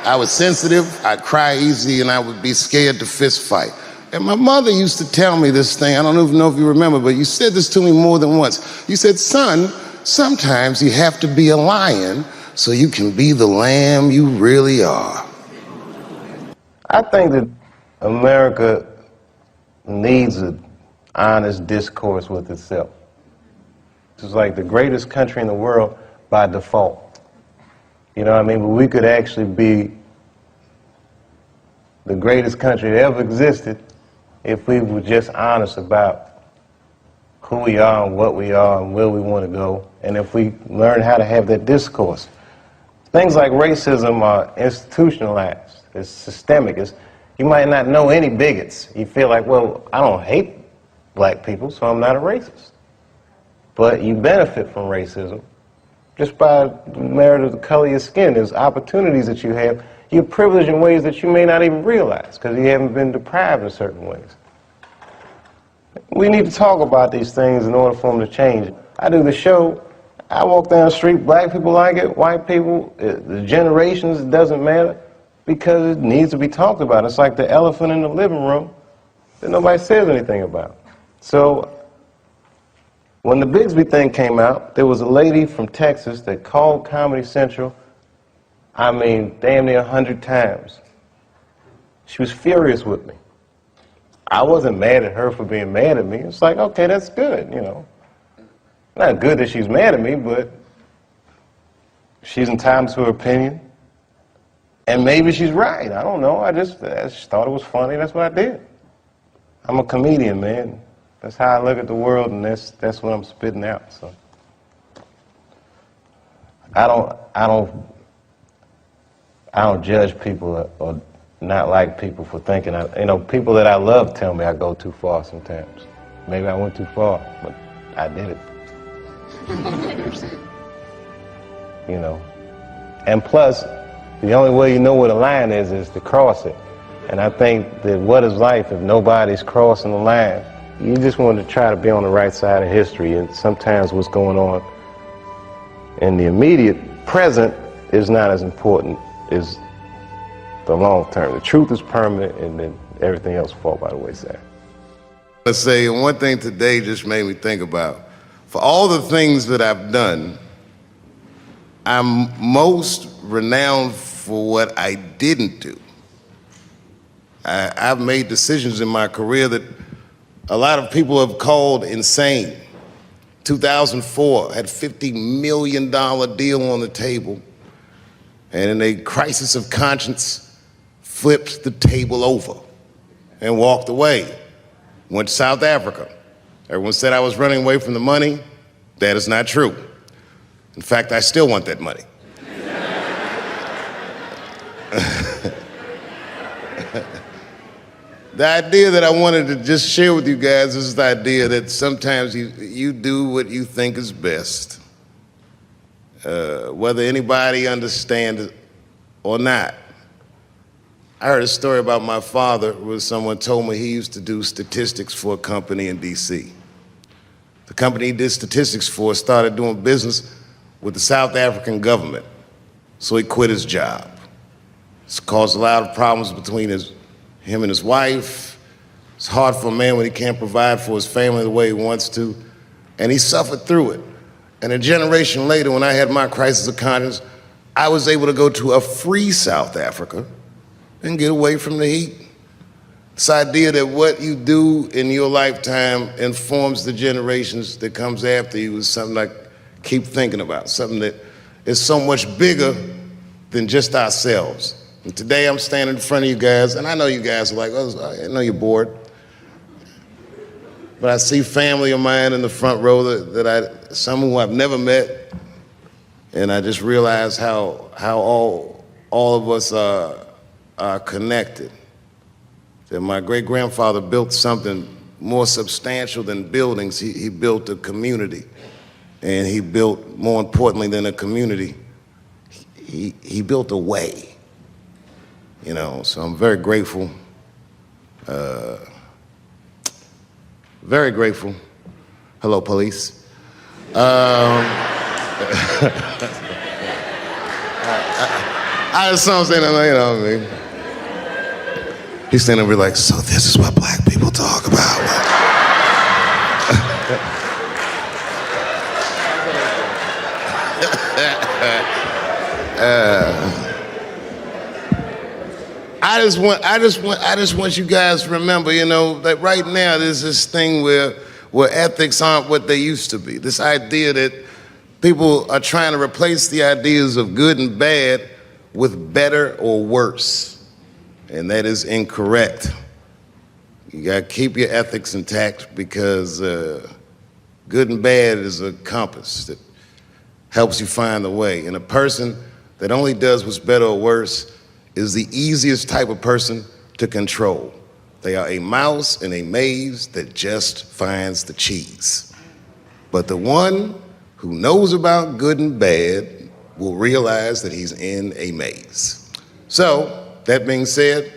I was sensitive, I'd cry easy, and I would be scared to fist fight. And my mother used to tell me this thing, I don't even know if you remember, but you said this to me more than once. You said, son, sometimes you have to be a lion so you can be the lamb you really are. I think that America needs an honest discourse with itself. It's like the greatest country in the world by default. You know what I mean? But we could actually be the greatest country that ever existed if we were just honest about who we are and what we are and where we want to go, and if we learn how to have that discourse. Things like racism are institutionalized. It's systemic. You might not know any bigots. You feel like, well, I don't hate black people, so I'm not a racist. But you benefit from racism just by the merit of the color of your skin. There's opportunities that you have. You're privileged in ways that you may not even realize because you haven't been deprived in certain ways. We need to talk about these things in order for them to change. I do the show. I walk down the street, black people like it, white people, the generations, it doesn't matter, because it needs to be talked about. It's like the elephant in the living room that nobody says anything about. So when the Bigsby thing came out, there was a lady from Texas that called Comedy Central, I mean, damn near 100 times. She was furious with me. I wasn't mad at her for being mad at me. It's like, okay, that's good, you know. Not good that she's mad at me, but she's entitled to her opinion. And maybe she's right. I don't know. I just thought it was funny. That's what I did. I'm a comedian, man. That's how I look at the world, and that's what I'm spitting out. So I don't judge people or not like people for thinking. People that I love tell me I go too far sometimes. Maybe I went too far, but I did it. You know. And plus, the only way you know where the line is to cross it. And I think that what is life if nobody's crossing the line? You just want to try to be on the right side of history, and sometimes what's going on in the immediate present is not as important as the long term. The truth is permanent, and then everything else will fall by the wayside. Let's say one thing today just made me think about, for all the things that I've done, I'm most renowned for what I didn't do. I've made decisions in my career that a lot of people have called insane. 2004, had a $50 million deal on the table, and in a crisis of conscience, flipped the table over and walked away. Went to South Africa. Everyone said I was running away from the money. That is not true. In fact, I still want that money. The idea that I wanted to just share with you guys is the idea that sometimes you do what you think is best, whether anybody understands it or not. I heard a story about my father where someone told me he used to do statistics for a company in DC. The company he did statistics for started doing business with the South African government, so he quit his job. It's caused a lot of problems between him and his wife. It's hard for a man when he can't provide for his family the way he wants to, and he suffered through it. And a generation later, when I had my crisis of conscience, I was able to go to a free South Africa and get away from the heat. This idea that what you do in your lifetime informs the generations that comes after you is something I keep thinking about, something that is so much bigger than just ourselves. And today I'm standing in front of you guys, and I know you guys are like, oh, I know you're bored. But I see family of mine in the front row some who I've never met, and I just realize how all of us are connected. That my great-grandfather built something more substantial than buildings. He built a community, and he built, more importantly than a community, he built a way. You know, so I'm very grateful. Very grateful. Hello, police. I just saw him saying, you know what I mean? He's standing over like, so this is what black people talk about. I just want you guys to remember, you know, that right now there's this thing where ethics aren't what they used to be. This idea that people are trying to replace the ideas of good and bad with better or worse. And that is incorrect. You gotta keep your ethics intact because good and bad is a compass that helps you find the way. And a person that only does what's better or worse is the easiest type of person to control. They are a mouse in a maze that just finds the cheese. But the one who knows about good and bad will realize that he's in a maze. So, that being said,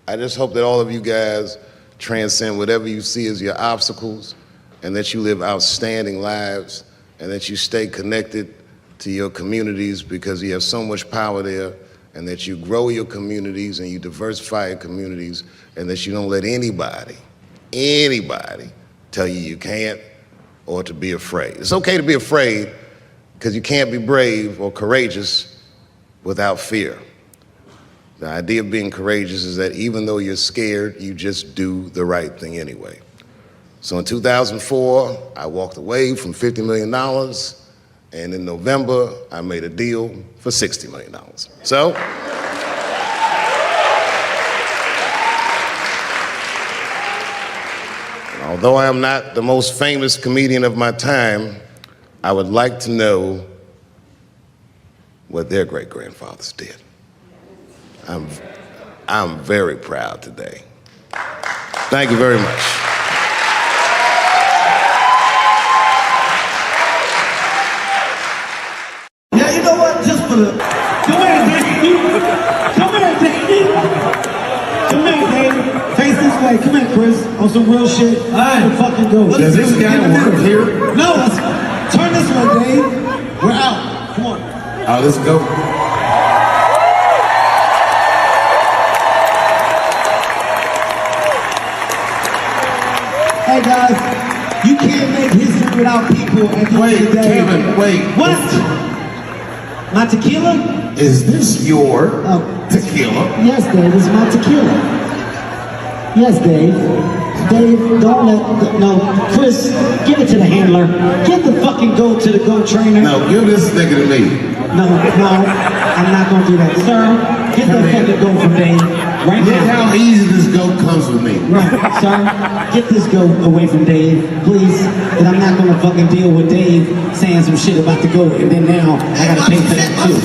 I just hope that all of you guys transcend whatever you see as your obstacles, and that you live outstanding lives, and that you stay connected to your communities because you have so much power there, and that you grow your communities and you diversify your communities, and that you don't let anybody tell you you can't or to be afraid. It's okay to be afraid because you can't be brave or courageous without fear. The idea of being courageous is that even though you're scared, you just do the right thing anyway. So in 2004, I walked away from $50 million, and in November, I made a deal for $60 million. So, although I am not the most famous comedian of my time, I would like to know what their great-grandfathers did. I'm very proud today. Thank you very much. Yeah, you know what? Just for the... Come here, David. Come here, David. Come here, David. Face this way. Come here, Chris. On some real shit. All right. Fucking go. Does this guy work here? No, turn this way, Dave. We're out. Come on. Oh, let's go. Hey guys, you can't make history without people at the end of the day. Kevin, wait. What? My tequila? Is this your tequila? Yes, Dave, it's my tequila. Yes, Dave. Dave, don't let, no, Chris, give it to the handler. Give the fucking goat to the goat trainer. No, give this nigga to me. No, I'm not gonna do that. Sir, get the fucking goat from Dave. Right Look now. how easy this goat comes with me. Right, sir, get this goat away from Dave, please. And I'm not gonna fucking deal with Dave saying some shit about the goat, and then now I gotta pay for that too.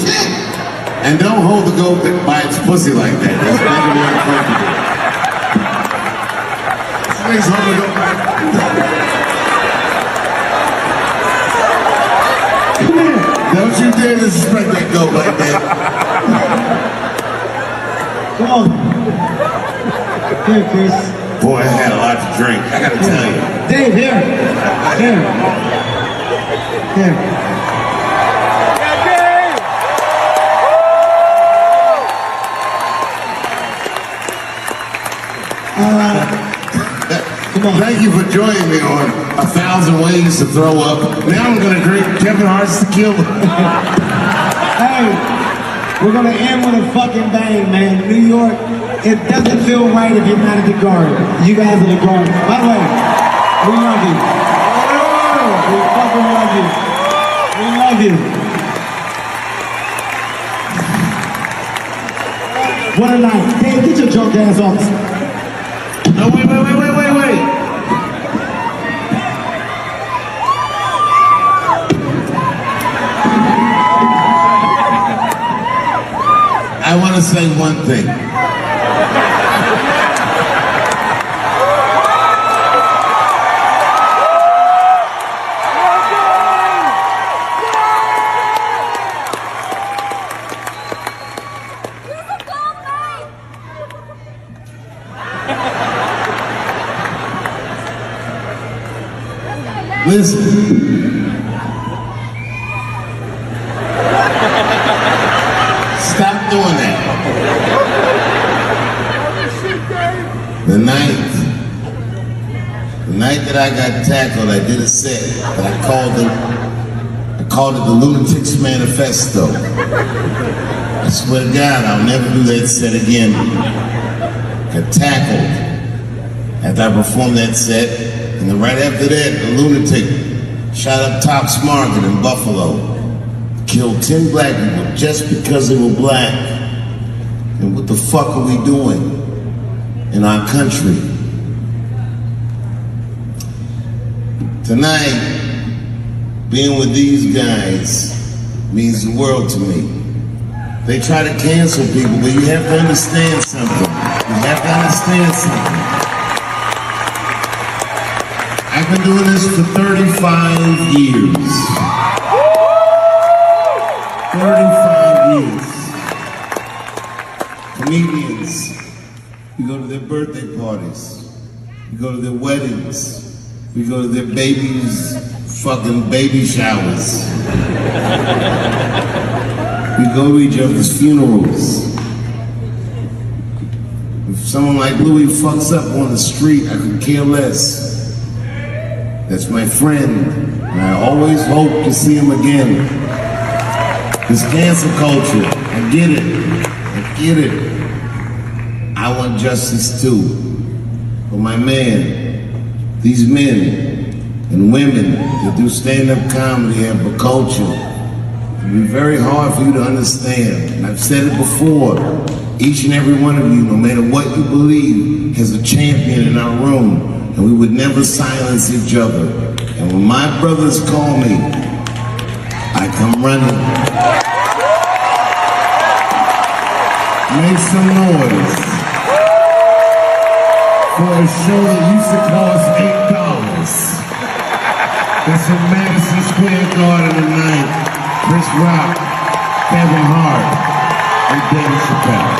And don't hold the goat by its pussy like that. That's not gonna be uncomfortable. Somebody's holding the goat by Come here. Don't you dare disrespect that goat like that. Come on. Here, Chris. Boy, I had a lot to drink, I gotta tell you. Dave, here. Here. Here. Come on. Thank you for joining me on 1,000 Ways to Throw Up. Now I'm gonna drink Kevin Hart's tequila. Hey. We're gonna end with a fucking bang, man. New York, it doesn't feel right if you're not at the Garden. You guys are the Garden. By the way, we love you. We fucking love you. We love you. What a night. Dave, get your drunk ass off. No, wait. I want to say one thing. Listen. Stop doing that. The night that I got tackled, I did a set that I called it the Lunatics Manifesto. I swear to God, I'll never do that set again. Got tackled after I performed that set, and then right after that, the lunatic shot up Tops Market in Buffalo, killed 10 black people just because they were black. And what the fuck are we doing in our country? Tonight, being with these guys means the world to me. They try to cancel people, but you have to understand something. I've been doing this for 35 years. 35 years. Comedians, we go to their birthday parties, we go to their weddings, we go to their babies' fucking baby showers. We go to each other's funerals. If someone like Louis fucks up on the street, I could care less. That's my friend, and I always hope to see him again. This cancel culture, I get it. I want justice too. But my man, these men and women that do stand-up comedy have a culture. It'll be very hard for you to understand. And I've said it before, each and every one of you, no matter what you believe, has a champion in our room. And we would never silence each other. And when my brothers call me, I come running. Make some noise for a show that used to cost $8. It's in Madison Square Garden tonight. Chris Rock, Kevin Hart, and Dave Chappelle.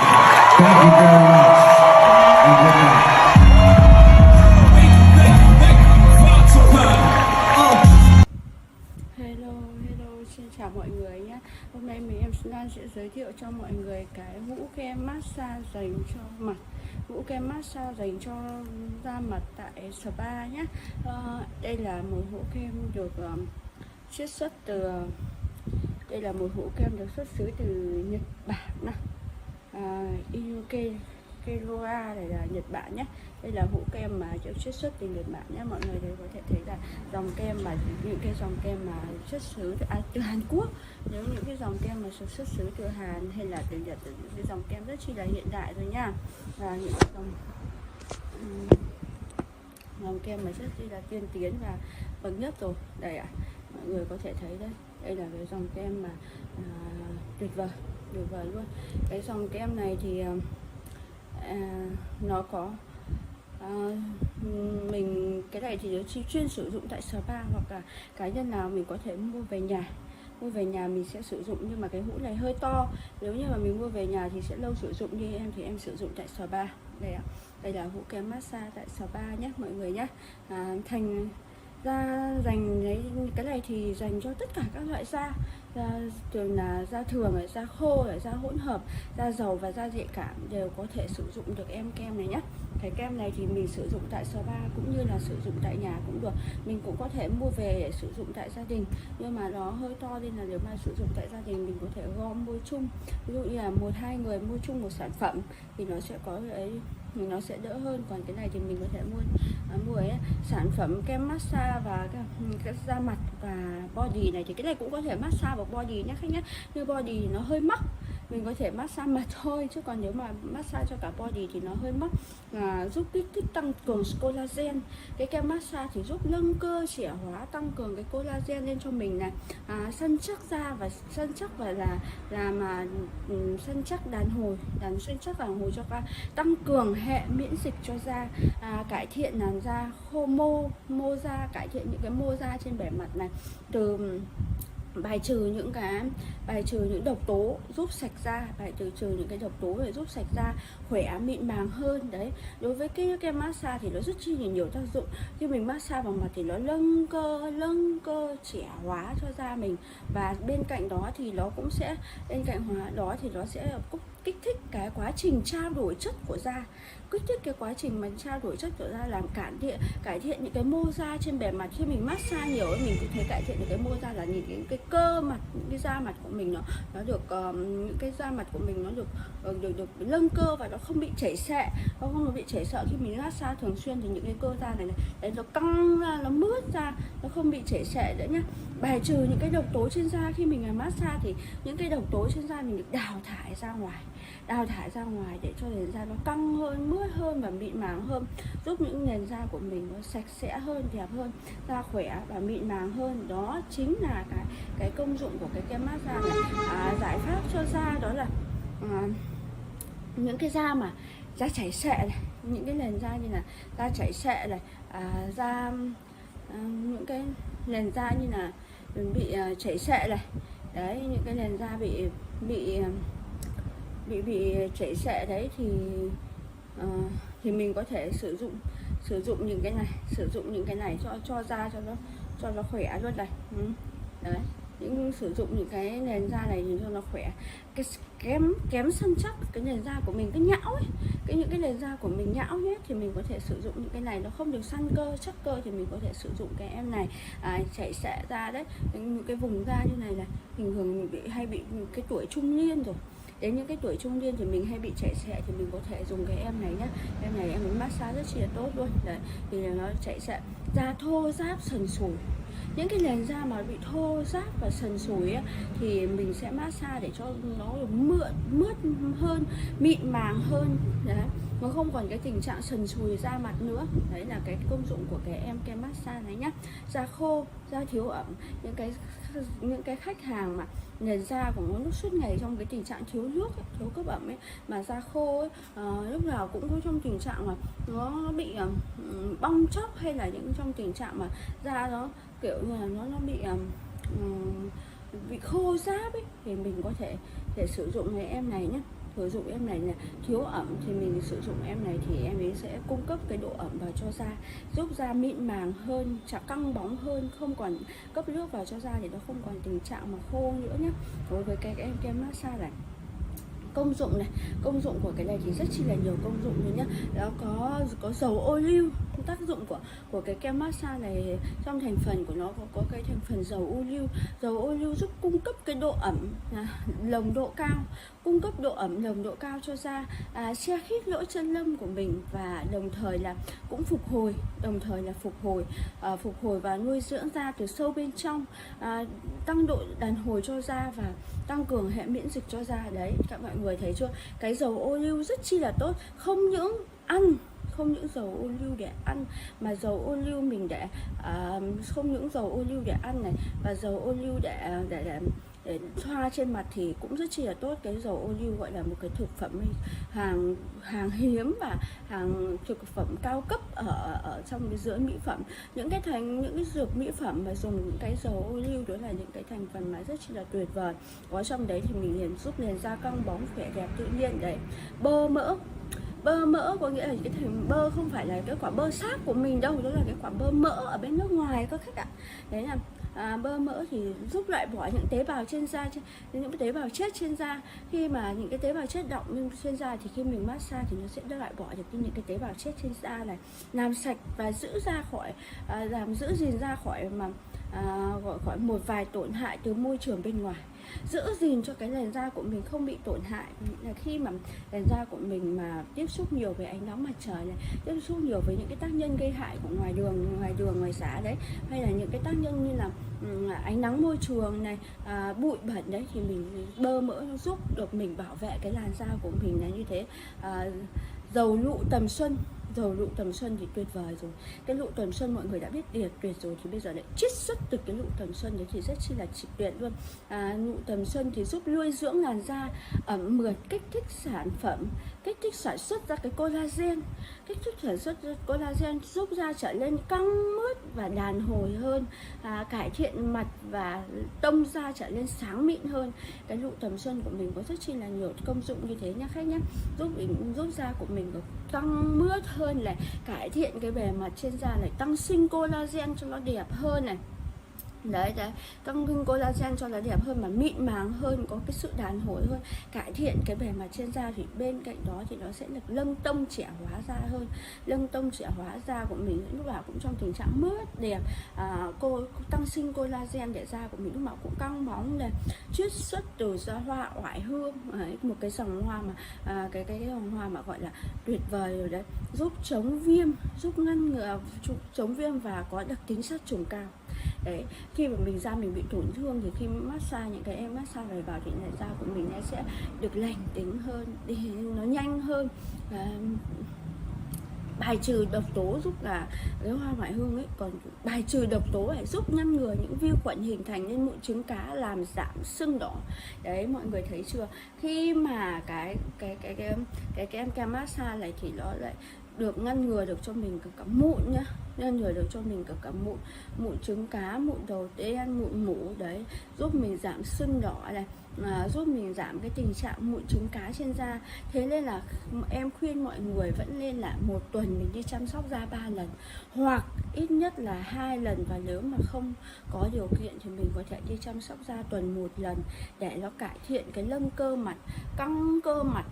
Thank you very much. And good night. Hello, xin chào mọi người nhé. Hôm nay em sẽ giới thiệu cho mọi người cái hũ kem massage dành cho mặt, hũ kem massage dành cho da mặt tại spa nhé. Đây là một hũ kem được chiết xuất từ từ Nhật Bản, Keroa này là Nhật Bản nhé. Đây là hũ kem mà được chiết xuất từ Nhật Bản nhé. Mọi người đều có thể thấy là dòng kem mà những cái dòng kem mà xuất xứ từ Hàn Quốc. Nếu những cái dòng kem mà xuất xứ từ Hàn hay là từ Nhật, những cái dòng kem rất chi là hiện đại rồi nha. Và những cái dòng kem mà rất chi là tiên tiến và bậc nhất rồi. Đây ạ, mọi người có thể thấy đấy. Đây là cái dòng kem mà tuyệt vời luôn. Cái dòng kem này thì nó có cái này thì chuyên sử dụng tại spa, hoặc là cá nhân nào mình có thể mua về nhà mình sẽ sử dụng. Nhưng mà cái hũ này hơi to, nếu như mà mình mua về nhà thì sẽ lâu sử dụng. Như em thì em sử dụng tại spa. Đây ạ, đây là hũ kem massage tại spa nhé mọi người nhé. Thành da dành đấy, cái này thì dành cho tất cả các loại da, thường là da thường, da khô, da hỗn hợp, da dầu và da nhạy cảm đều có thể sử dụng được kem này nhé. Cái kem này thì mình sử dụng tại spa cũng như là sử dụng tại nhà cũng được. Mình cũng có thể mua về để sử dụng tại gia đình, nhưng mà nó hơi to nên là nếu mà sử dụng tại gia đình mình có thể gom mua chung. Ví dụ như là 1-2 người mua chung một sản phẩm thì nó sẽ có nó sẽ đỡ hơn. Còn cái này thì mình có thể mua sản phẩm kem massage và cái da mặt và body này, thì cái này cũng có thể massage vào body nhé khách nhé. Nhưng body nó hơi mắc, mình có thể massage mặt thôi, chứ còn nếu mà massage cho cả body thì nó hơi mắc. Giúp kích thích tăng cường collagen. Cái kem massage thì giúp nâng cơ trẻ hóa, tăng cường cái collagen lên cho mình này, săn chắc da và săn chắc và săn chắc săn chắc đàn hồi cho da, tăng cường hệ miễn dịch cho da, cải thiện làn da khô mô da, cải thiện những cái mô da trên bề mặt này, từ bài trừ những độc tố, giúp sạch da, bài trừ những cái độc tố để giúp sạch da, khỏe mịn màng hơn. Đấy, đối với cái massage thì nó rất chi là nhiều tác dụng. Khi mình massage vào mặt thì nó nâng cơ trẻ hóa cho da mình, và bên cạnh đó thì nó sẽ kích thích cái quá trình trao đổi chất của da, kích thích cái quá trình mà trao đổi chất của da, làm cải thiện những cái mô da trên bề mặt. Khi mình massage nhiều ấy, mình cũng thấy cải thiện những cái mô da, là nhìn cái cơ mặt, những cái da mặt của mình nó được những cái da mặt của mình nó được nâng cơ và nó không bị chảy xệ, nó không bị chảy xệ. Khi mình massage thường xuyên thì những cái cơ da này đấy, nó căng ra, nó mướt ra, nó không bị chảy xệ nữa nhá. Bài trừ những cái độc tố trên da. Khi mình làm massage thì những cái độc tố trên da mình được đào thải ra ngoài để cho nền da nó căng hơn, mướt hơn và mịn màng hơn, giúp những nền da của mình nó sạch sẽ hơn, đẹp hơn, da khỏe và mịn màng hơn. Đó chính là cái công dụng của cái kem massage này. Giải pháp cho da đó là những cái da mà da chảy xệ này, những cái nền da như là da chảy xệ này, những cái nền da như là bị chảy xệ này, đấy, những cái nền da bị chảy xệ đấy thì mình có thể sử dụng những cái này cho da cho nó khỏe luôn này. Đấy, sử dụng những cái nền da này thì cho nó khỏe, cái kém săn chắc cái nền da của mình, cái nhão ấy, những cái nền da của mình nhão nhất thì mình có thể sử dụng những cái này. Nó không được săn cơ chắc cơ thì mình có thể sử dụng cái em này. Chảy xệ da đấy, những cái vùng da như này là bình thường mình hay bị cái tuổi trung niên rồi, đến những cái tuổi trung niên thì mình hay bị chảy xệ thì mình có thể dùng cái em này nhá. Em này em massage rất là tốt luôn. Đấy, thì nó chảy xệ, da thô ráp sần sùi, những cái nền da mà bị thô ráp và sần sùi ấy, thì mình sẽ massage để cho nó mượt hơn, mịn màng hơn. Đấy, nó không còn cái tình trạng sần sùi da mặt nữa. Đấy là cái công dụng của cái kem massage này nhá. Da khô, da thiếu ẩm, những cái khách hàng mà nền da của nó suốt ngày trong cái tình trạng thiếu nước ấy, thiếu cấp ẩm ấy, mà da khô ấy, lúc nào cũng có trong tình trạng mà nó bị bong chóc, hay là những trong tình trạng mà da nó kiểu như là nó bị khô ráp ấy, thì mình có thể để sử dụng cái em này nhé. Sử dụng em này là thiếu ẩm thì mình sử dụng em này thì em ấy sẽ cung cấp cái độ ẩm vào cho da, giúp da mịn màng hơn, căng bóng hơn, không còn cấp nước vào cho da thì nó không còn tình trạng mà khô nữa nhé. Đối với cái kem massage này, công dụng của cái này thì rất chi là nhiều công dụng luôn nhá. Đó có dầu ô liu. Tác dụng của cái kem massage này, trong thành phần của nó có cái thành phần dầu ô liu giúp cung cấp cái độ ẩm nồng độ cao, cung cấp độ ẩm nồng độ cao cho da, che khít lỗ chân lông của mình, và đồng thời là cũng phục hồi và nuôi dưỡng da từ sâu bên trong, tăng độ đàn hồi cho da và tăng cường hệ miễn dịch cho da. Đấy, các mọi người thấy chưa, cái dầu ô liu rất chi là tốt, không những dầu ô liu để ăn, mà dầu ô liu mình để không những dầu ô liu để ăn này, và dầu ô liu để thoa trên mặt thì cũng rất chi là tốt. Cái dầu ô liu gọi là một cái thực phẩm hàng hiếm và hàng thực phẩm cao cấp ở trong cái giới mỹ phẩm. Những cái dược mỹ phẩm mà dùng những cái dầu ô liu đó là những cái thành phần mà rất chi là tuyệt vời. Có trong đấy thì mình liền giúp nền da căng bóng, khỏe đẹp tự nhiên. Đấy, bơ mỡ có nghĩa là cái thành bơ không phải là cái quả bơ xác của mình đâu, đó là cái quả bơ mỡ ở bên nước ngoài các khách ạ. Đấy là bơ mỡ thì giúp loại bỏ những tế bào trên da, những tế bào chết trên da. Khi mà những cái tế bào chết đọng trên da thì khi mình massage thì nó sẽ loại bỏ được những cái tế bào chết trên da này, làm sạch và giữ gìn da khỏi một vài tổn hại từ môi trường bên ngoài. giữ gìn cho cái làn da của mình không bị tổn hại. Là khi mà làn da của mình mà tiếp xúc nhiều với ánh nắng mặt trời này, tiếp xúc nhiều với những cái tác nhân gây hại của ngoài đường ngoài xã đấy, hay là những cái tác nhân như là ánh nắng môi trường này, bụi bẩn đấy, thì mình bơ mỡ nó giúp được mình bảo vệ cái làn da của mình là như thế. Dầu lụ tầm xuân thì tuyệt vời rồi. Cái lụ tầm xuân mọi người đã biết tuyệt rồi, thì bây giờ lại chiết xuất từ cái lụ tầm xuân đấy thì rất chi là tuyệt luôn. Lụ tầm xuân thì giúp nuôi dưỡng làn da ẩm mượt, kích thích sản xuất ra cái collagen, giúp da trở nên căng mướt và đàn hồi hơn, cải thiện mặt và tông da trở nên sáng mịn hơn. Cái lụ tầm xuân của mình có rất chi là nhiều công dụng như thế nha khách nhé, giúp da của mình căng mướt hơn này, cải thiện cái bề mặt trên da này, tăng sinh collagen cho nó đẹp hơn này. Đấy, tăng sinh collagen cho nó đẹp hơn mà mịn màng hơn, có cái sự đàn hồi hơn, cải thiện cái bề mặt trên da. Thì bên cạnh đó thì nó sẽ được nâng tông trẻ hóa da hơn, nâng tông trẻ hóa da của mình lúc nào cũng trong tình trạng mướt đẹp, tăng sinh collagen để da của mình lúc nào cũng căng bóng này. Chiết xuất từ da hoa oải hương, một cái dòng hoa mà cái dòng hoa mà gọi là tuyệt vời rồi đấy, giúp chống viêm, giúp ngăn ngừa chống viêm và có đặc tính sát trùng cao. Đấy, khi mà da mình bị tổn thương thì khi massage, những cái em massage này vào thì da của mình nó sẽ được lành tính hơn, nó nhanh hơn, bài trừ độc tố, giúp là cái hoa oải hương ấy còn bài trừ độc tố này, giúp ngăn ngừa những vi khuẩn hình thành nên mụn trứng cá, làm giảm sưng đỏ. Đấy, mọi người thấy chưa, khi mà cái em kem massage này thì nó lại được ngăn ngừa được cho mình cả mụn nhá, ngăn ngừa được cho mình cả mụn trứng cá, mụn đầu đen, mụn mủ đấy, giúp mình giảm sưng đỏ này, giúp mình giảm cái tình trạng mụn trứng cá trên da. Thế nên là em khuyên mọi người vẫn nên là một tuần mình đi chăm sóc da 3 lần hoặc ít nhất là 2 lần, và nếu mà không có điều kiện thì mình có thể đi chăm sóc da tuần 1 lần để nó cải thiện cái lưng cơ mặt, căng cơ mặt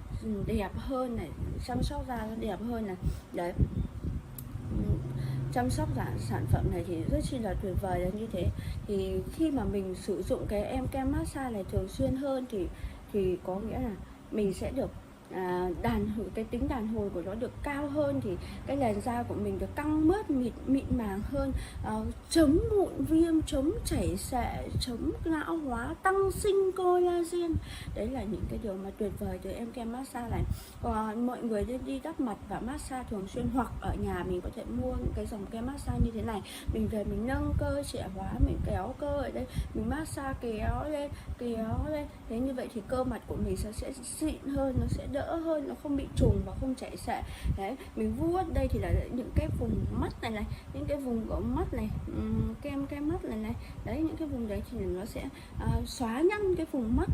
đẹp hơn này, chăm sóc da nó đẹp hơn này. Đấy, chăm sóc sản phẩm này thì rất chi là tuyệt vời là như thế. Thì khi mà mình sử dụng cái em kem massage này thường xuyên hơn thì có nghĩa là mình sẽ được cái tính đàn hồi của nó được cao hơn, thì cái làn da của mình được căng mướt, mịn màng hơn, chống mụn viêm, chống chảy xệ, chống lão hóa, tăng sinh collagen. Đấy là những cái điều mà tuyệt vời từ em kem massage này. Còn mọi người đi đắp mặt và massage thường xuyên, hoặc ở nhà mình có thể mua những cái dòng kem massage như thế này, mình về mình nâng cơ trẻ hóa, mình kéo cơ ở đây, mình massage kéo lên. Thế như vậy thì cơ mặt của mình sẽ xịn hơn, nó sẽ đỡ hơn, nó không bị trùng và không chảy xệ. Đấy, mình vuốt đây thì là những cái vùng mắt này, những cái vùng của mắt này, kem mắt này. Đấy, những cái vùng đấy thì nó sẽ xóa nhăn cái vùng mắt,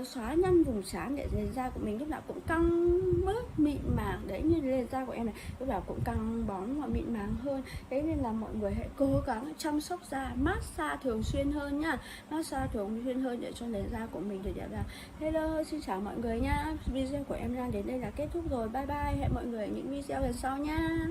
xóa nhăn vùng trán để làn da của mình lúc nào cũng căng mướt, mịn màng. Đấy, như làn da của em này lúc nào cũng căng bóng và mịn màng hơn. Thế nên là mọi người hãy cố gắng chăm sóc da, massage thường xuyên hơn nhá, massage thường xuyên hơn để cho làn da của mình được đẹp ra. Hello, xin chào mọi người nhá. Video của em Lan đến đây là kết thúc rồi. Bye bye, hẹn mọi người ở những video lần sau nha.